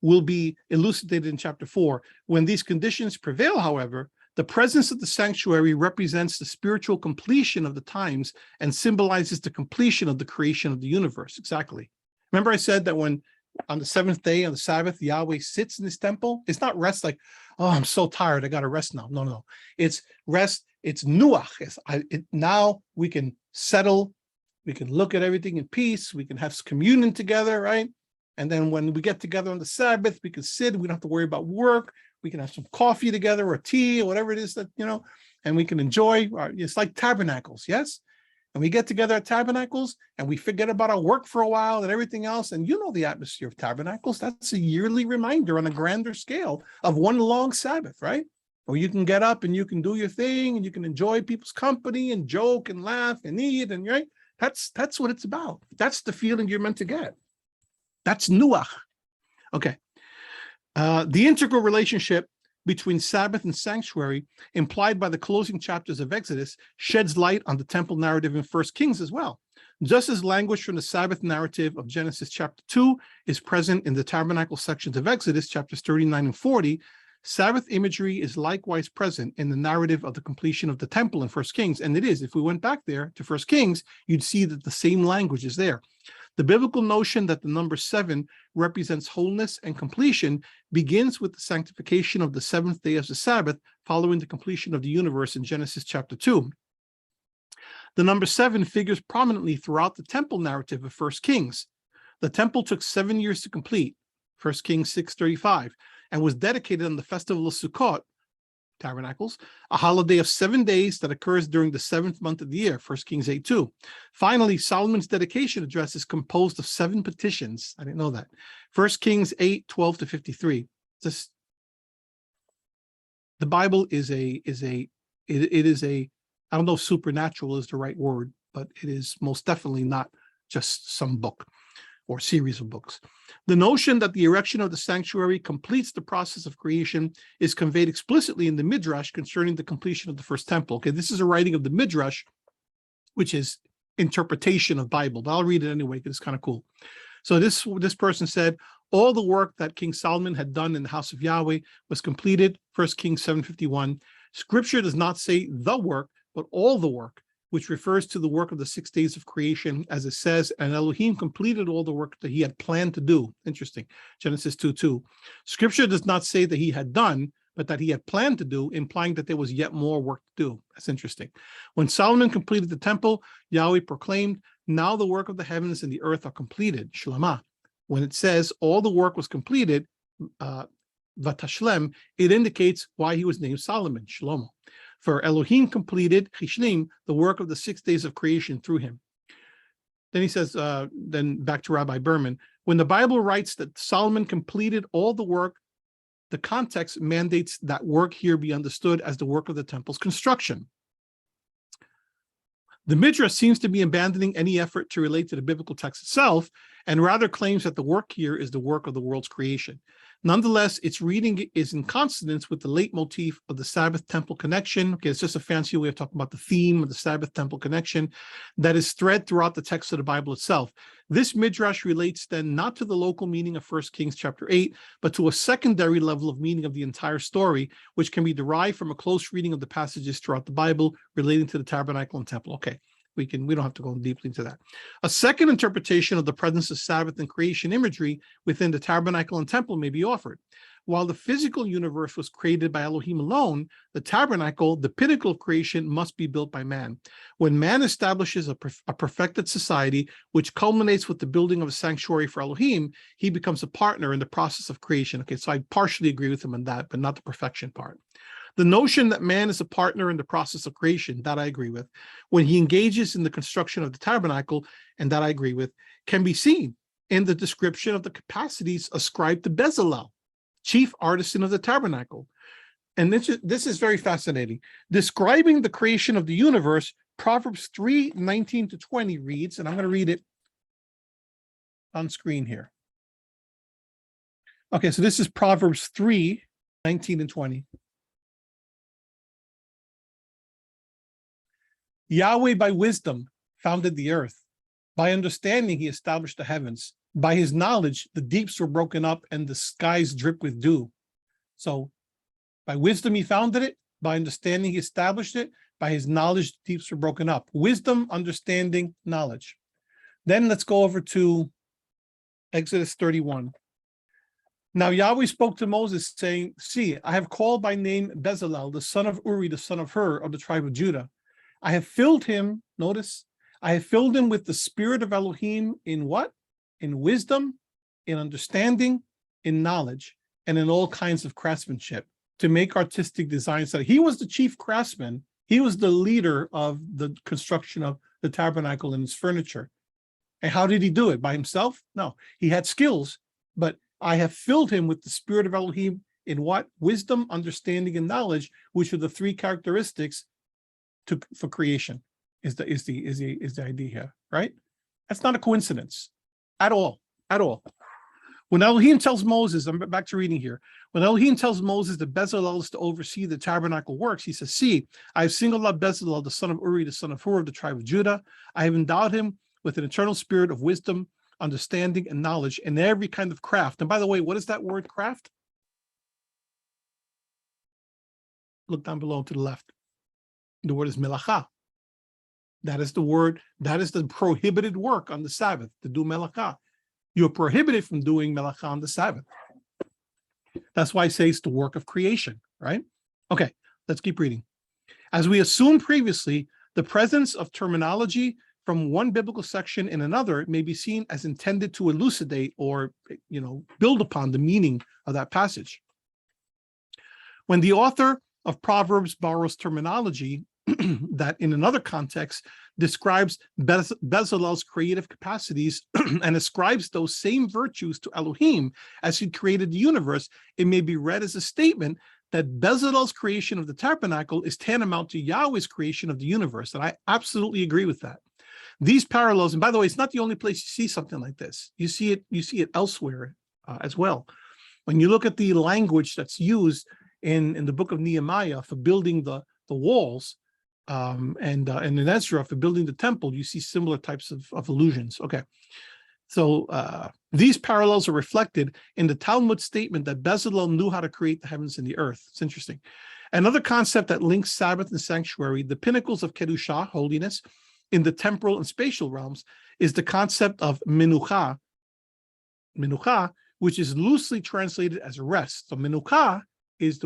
will be elucidated in chapter 4. When these conditions prevail, however, the presence of the sanctuary represents the spiritual completion of the times and symbolizes the completion of the creation of the universe. Exactly. Remember I said that when on the seventh day, on the Sabbath, Yahweh sits in his temple? It's not rest like, oh, I'm so tired, I got to rest now. No. It's rest. It's nuach. Now we can settle. We can look at everything in peace. We can have communion together, right? And then when we get together on the Sabbath, we can sit. We don't have to worry about work. We can have some coffee together or tea or whatever it is that, and we can enjoy. It's like tabernacles, yes? And we get together at tabernacles and we forget about our work for a while and everything else. And you know the atmosphere of tabernacles. That's a yearly reminder on a grander scale of one long Sabbath, right? Where you can get up and you can do your thing and you can enjoy people's company and joke and laugh and eat and right. That's what it's about. That's the feeling you're meant to get. That's nuach. Okay. The integral relationship between Sabbath and sanctuary, implied by the closing chapters of Exodus, sheds light on the temple narrative in 1 Kings as well. Just as language from the Sabbath narrative of Genesis chapter 2 is present in the tabernacle sections of Exodus, chapters 39 and 40, Sabbath imagery is likewise present in the narrative of the completion of the temple in 1 Kings. And it is, if we went back there to 1 Kings, you'd see that the same language is there. The biblical notion that the number 7 represents wholeness and completion begins with the sanctification of the seventh day as the Sabbath, following the completion of the universe in Genesis chapter 2. The number 7 figures prominently throughout the temple narrative of 1 Kings. The temple took 7 years to complete, 1 Kings 6:35, and was dedicated on the festival of Sukkot, tabernacles, a holiday of 7 days that occurs during the 7th month of the year, 1 Kings 8:2. Finally, Solomon's dedication address is composed of 7 petitions. I didn't know that. 1 Kings 8:12-53. The Bible is a I don't know if supernatural is the right word, but it is most definitely not just some book or series of books. The notion that the erection of the sanctuary completes the process of creation is conveyed explicitly in the Midrash concerning the completion of the first temple. Okay, this is a writing of the Midrash, which is interpretation of Bible, but I'll read it anyway because it's kind of cool. So this person said, all the work that King Solomon had done in the house of Yahweh was completed, 1 Kings 7:51. Scripture does not say the work, but all the work, which refers to the work of the 6 days of creation, as it says, and Elohim completed all the work that he had planned to do. Interesting. Genesis 2:2. Scripture does not say that he had done, but that he had planned to do, implying that there was yet more work to do. That's interesting. When Solomon completed the temple, Yahweh proclaimed, now the work of the heavens and the earth are completed, Shlama. When it says all the work was completed, Vatashlem, it indicates why he was named Solomon, Shlomo. For Elohim completed, Chishlim, the work of the 6 days of creation through him. Then he says, then back to Rabbi Berman, when the Bible writes that Solomon completed all the work, the context mandates that work here be understood as the work of the temple's construction. The Midrash seems to be abandoning any effort to relate to the biblical text itself, and rather claims that the work here is the work of the world's creation. Nonetheless, its reading is in consonance with the leitmotif of the Sabbath temple connection. Okay, it's just a fancy way of talking about the theme of the Sabbath temple connection that is thread throughout the text of the Bible itself. This Midrash relates then not to the local meaning of 1 Kings chapter 8, but to a secondary level of meaning of the entire story, which can be derived from a close reading of the passages throughout the Bible relating to the tabernacle and temple. Okay. We don't have to go deeply into that. A second interpretation of the presence of Sabbath and creation imagery within the tabernacle and temple may be offered. While the physical universe was created by Elohim alone, the tabernacle, the pinnacle of creation, must be built by man. When man establishes a perfected society, which culminates with the building of a sanctuary for Elohim, he becomes a partner in the process of creation. Okay, so I partially agree with him on that, but not the perfection part. The notion that man is a partner in the process of creation, that I agree with, when he engages in the construction of the tabernacle, and that I agree with, can be seen in the description of the capacities ascribed to Bezalel, chief artisan of the tabernacle. And this is very fascinating. Describing the creation of the universe, Proverbs 3:19-20 reads, and I'm going to read it on screen here. Okay, so this is Proverbs 3:19-20. Yahweh by wisdom founded the earth. By understanding, he established the heavens. By his knowledge, the deeps were broken up and the skies drip with dew. So by wisdom, he founded it. By understanding, he established it. By his knowledge, the deeps were broken up. Wisdom, understanding, knowledge. Then let's go over to Exodus 31. Now Yahweh spoke to Moses, saying, see, I have called by name Bezalel, the son of Uri, the son of Hur, of the tribe of Judah. I have filled him, notice, I have filled him with the spirit of Elohim in what? In wisdom, in understanding, in knowledge, and in all kinds of craftsmanship, to make artistic designs. So he was the chief craftsman. He was the leader of the construction of the tabernacle and its furniture. And how did he do it? By himself? No, he had skills, but I have filled him with the spirit of Elohim in what? Wisdom, understanding, and knowledge, which are the three characteristics for creation, is the idea here, right? That's not a coincidence at all, at all. When Elohim tells Moses, I'm back to reading here. When Elohim tells Moses that Bezalel is to oversee the tabernacle works, he says, see, I have singled out Bezalel, the son of Uri, the son of Hur, of the tribe of Judah. I have endowed him with an eternal spirit of wisdom, understanding, and knowledge, and every kind of craft. And by the way, what is that word craft? Look down below to the left. The word is melacha. That is the word, that is the prohibited work on the Sabbath, to do melacha. You're prohibited from doing melacha on the Sabbath. That's why I say it's the work of creation, right? Okay, let's keep reading. As we assumed previously, the presence of terminology from one biblical section in another may be seen as intended to elucidate or, build upon the meaning of that passage. When the author of Proverbs borrows terminology that in another context describes Bezalel's creative capacities and ascribes those same virtues to Elohim as he created the universe, it may be read as a statement that Bezalel's creation of the tabernacle is tantamount to Yahweh's creation of the universe. And I absolutely agree with that. These parallels, and by the way, it's not the only place you see something like this. You see it elsewhere as well. When you look at the language that's used in the book of Nehemiah for building the walls, and in Ezra for building the temple, you see similar types of allusions. Okay, so these parallels are reflected in the Talmud statement that Bezalel knew how to create the heavens and the earth. It's interesting. Another concept that links Sabbath and sanctuary, the pinnacles of Kedushah, holiness, in the temporal and spatial realms, is the concept of menucha, which is loosely translated as rest. So menucha is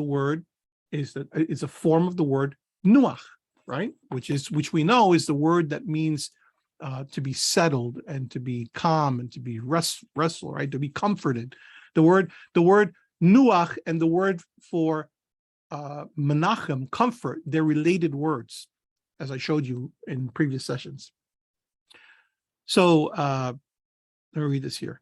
a form of the word nuach, right? Which we know is the word that means to be settled and to be calm and to be restful, right? To be comforted. The word nuach and the word for menachem, comfort, they're related words, as I showed you in previous sessions. So let me read this here.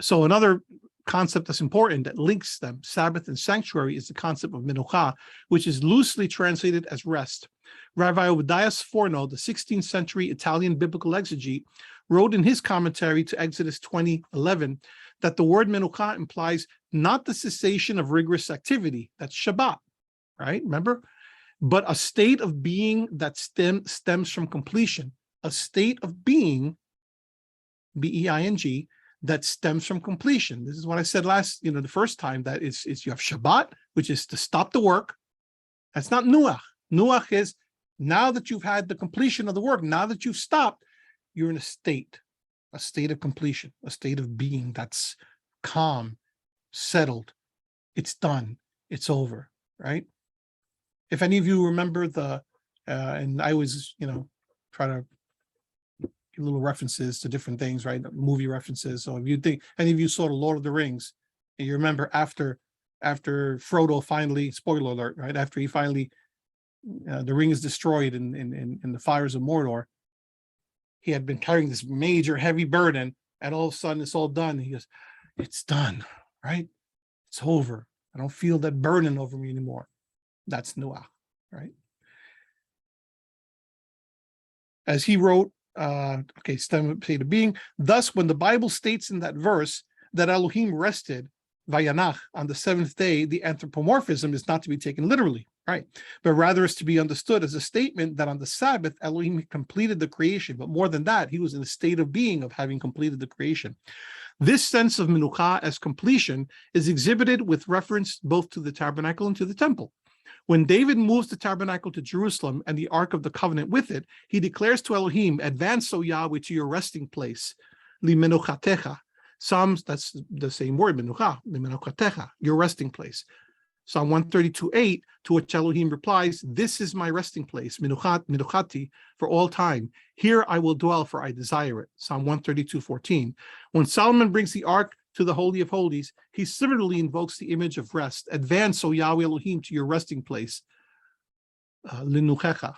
So another concept that's important that links them, Sabbath and sanctuary, is the concept of menucha, which is loosely translated as rest. Rabbi Obadiah Sforno, the 16th century Italian biblical exegete, wrote in his commentary to Exodus 20:11 that the word menucha implies not the cessation of rigorous activity, that's Shabbat, right? Remember? But a state of being that stems from completion, a state of being, B-E-I-N-G, that stems from completion. This is what I said the first time, that is you have Shabbat, which is to stop the work. That's not Nuach. Nuach is now that you've had the completion of the work, now that you've stopped, you're in a state of completion, a state of being that's calm, settled. It's done. It's over, right? If any of you remember and I always, try to give little references to different things, right? Movie references. So if you think any of you saw the Lord of the Rings, and you remember after Frodo finally, spoiler alert, right? After he finally, the ring is destroyed in the fires of Mordor, he had been carrying this major heavy burden, and all of a sudden it's all done. He goes, it's done, right? It's over. I don't feel that burden over me anymore. That's Nuach, right? As he wrote, state of being. Thus, when the Bible states in that verse that Elohim rested, Vayanach, on the seventh day, the anthropomorphism is not to be taken literally, right? But rather is to be understood as a statement that on the Sabbath, Elohim completed the creation. But more than that, he was in a state of being of having completed the creation. This sense of menucha as completion is exhibited with reference both to the tabernacle and to the temple. When David moves the tabernacle to Jerusalem and the Ark of the Covenant with it, he declares to Elohim, advance, O Yahweh, to your resting place, limenuchatecha. Psalms, that's the same word, menucha, limenuchatecha, your resting place. Psalm 132:8, to which Elohim replies, this is my resting place, menuchati, for all time. Here I will dwell, for I desire it. Psalm 132:14. When Solomon brings the ark to the Holy of Holies, he similarly invokes the image of rest. Advance, O Yahweh Elohim, to your resting place, linuchecha.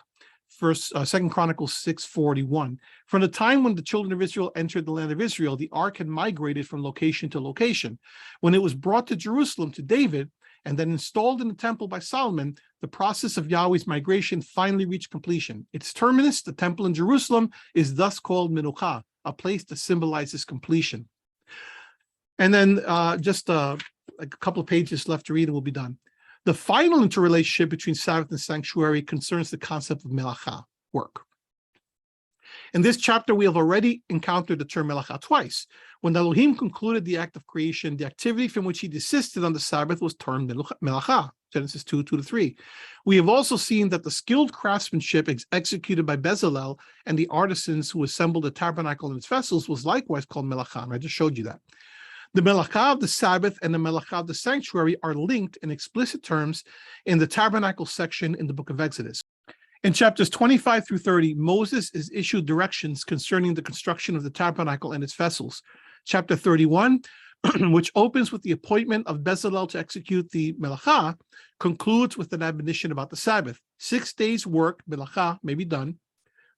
Second Chronicles 6:41. From the time when the children of Israel entered the land of Israel, the ark had migrated from location to location. When it was brought to Jerusalem to David, and then installed in the temple by Solomon, the process of Yahweh's migration finally reached completion. Its terminus, the temple in Jerusalem, is thus called Menucha, a place that symbolizes completion. And then just a couple of pages left to read and we'll be done. The final interrelationship between Sabbath and sanctuary concerns the concept of melacha, work. In this chapter, we have already encountered the term melacha twice. When Elohim concluded the act of creation, the activity from which he desisted on the Sabbath was termed melacha, Genesis 2:2-3. We have also seen that the skilled craftsmanship executed by Bezalel and the artisans who assembled the tabernacle and its vessels was likewise called melacha, and I just showed you that. The melacha of the Sabbath and the melacha of the sanctuary are linked in explicit terms in the tabernacle section in the book of Exodus. In chapters 25-30, Moses is issued directions concerning the construction of the tabernacle and its vessels. Chapter 31, which opens with the appointment of Bezalel to execute the melacha, concludes with an admonition about the Sabbath. 6 days' work, melacha, may be done,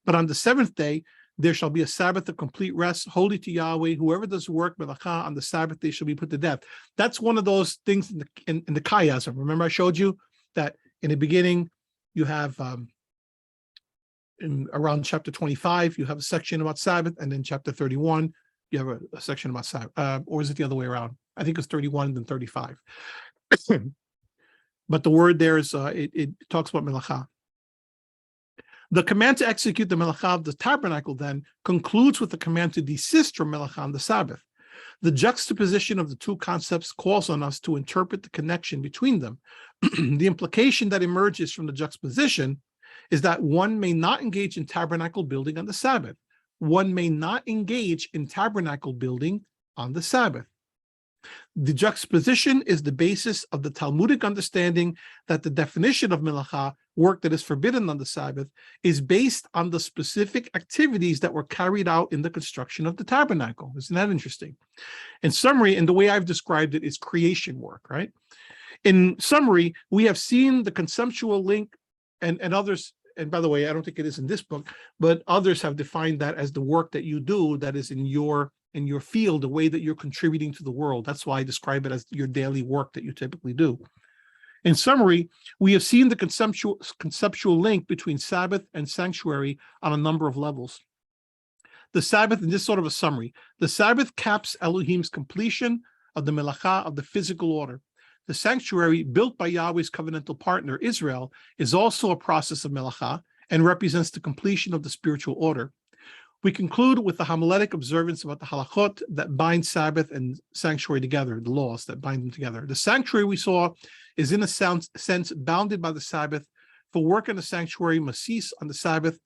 but on the seventh day, there shall be a Sabbath of complete rest, holy to Yahweh. Whoever does work, melacha, on the Sabbath day shall be put to death. That's one of those things in the chiasm. Remember I showed you that in the beginning, you have... around chapter 25, you have a section about Sabbath, and then chapter 31, you have a section about Sabbath. Or is it the other way around? I think it's 31 and then 35. But the word there is, it talks about melacha. The command to execute the melacha of the tabernacle then concludes with the command to desist from melacha on the Sabbath. The juxtaposition of the two concepts calls on us to interpret the connection between them. The implication that emerges from the juxtaposition is that one may not engage in tabernacle building on the Sabbath. One may not engage in tabernacle building on the Sabbath. The juxtaposition is the basis of the Talmudic understanding that the definition of melacha, work that is forbidden on the Sabbath, is based on the specific activities that were carried out in the construction of the tabernacle. Isn't that interesting? In summary, and the way I've described it is creation work, right? In summary, we have seen the conceptual link and others, and by the way, I don't think it is in this book, but others have defined that as the work that you do that is in your field, the way that you're contributing to the world. That's why I describe it as your daily work that you typically do. In summary, we have seen the conceptual link between Sabbath and sanctuary on a number of levels. The Sabbath, and this sort of a summary, the Sabbath caps Elohim's completion of the melacha of the physical order. The sanctuary, built by Yahweh's covenantal partner, Israel, is also a process of melacha and represents the completion of the spiritual order. We conclude with the homiletic observance about the halachot that bind Sabbath and sanctuary together, the laws that bind them together. The sanctuary, we saw, is in a sense bounded by the Sabbath, for work in the sanctuary must cease on the Sabbath.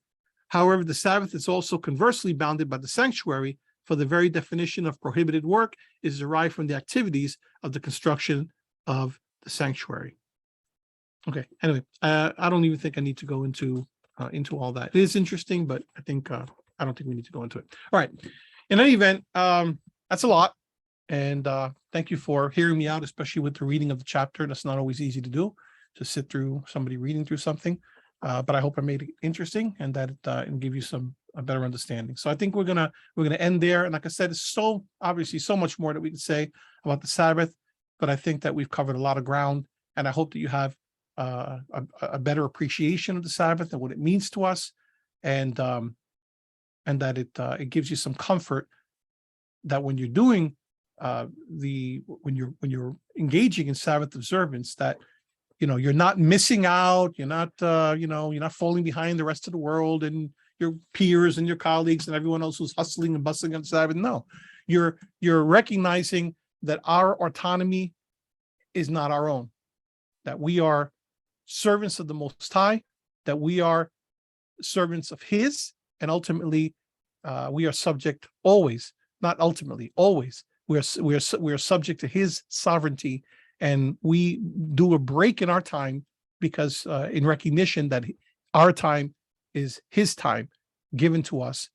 However, the Sabbath is also conversely bounded by the sanctuary, for the very definition of prohibited work is derived from the activities of the construction of the sanctuary. Okay, anyway, I don't even think I need to go into all that. It is interesting, but I think I don't think we need to go into it. All right, in any event, that's a lot, and thank you for hearing me out, especially with the reading of the chapter. That's not always easy to do, to sit through somebody reading through something, but I hope I made it interesting and that it give you a better understanding. So I think we're gonna end there, and like I said, it's obviously so much more that we can say about the Sabbath, but I think that we've covered a lot of ground, and I hope that you have a better appreciation of the Sabbath and what it means to us, and that it gives you some comfort that when you're doing when you're engaging in Sabbath observance, that you're not missing out. You're not, you're not falling behind the rest of the world and your peers and your colleagues and everyone else who's hustling and bustling on Sabbath. No, you're recognizing that our autonomy is not our own, that we are servants of the Most High, that we are servants of His, and ultimately we are subject always, not ultimately, always. We are subject to His sovereignty, and we do a break in our time because in recognition that our time is His time given to us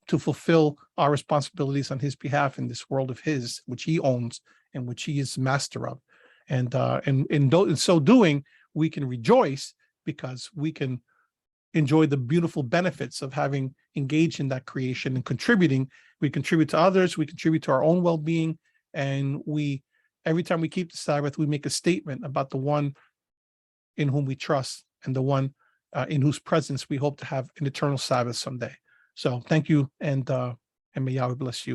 to fulfill our responsibilities on His behalf in this world of His, which He owns and which He is master of. And in so doing, we can rejoice because we can enjoy the beautiful benefits of having engaged in that creation and contributing. We contribute to others, we contribute to our own well-being, and every time we keep the Sabbath, we make a statement about the one in whom we trust and the one in whose presence we hope to have an eternal Sabbath someday. So thank you, and may Yahweh bless you.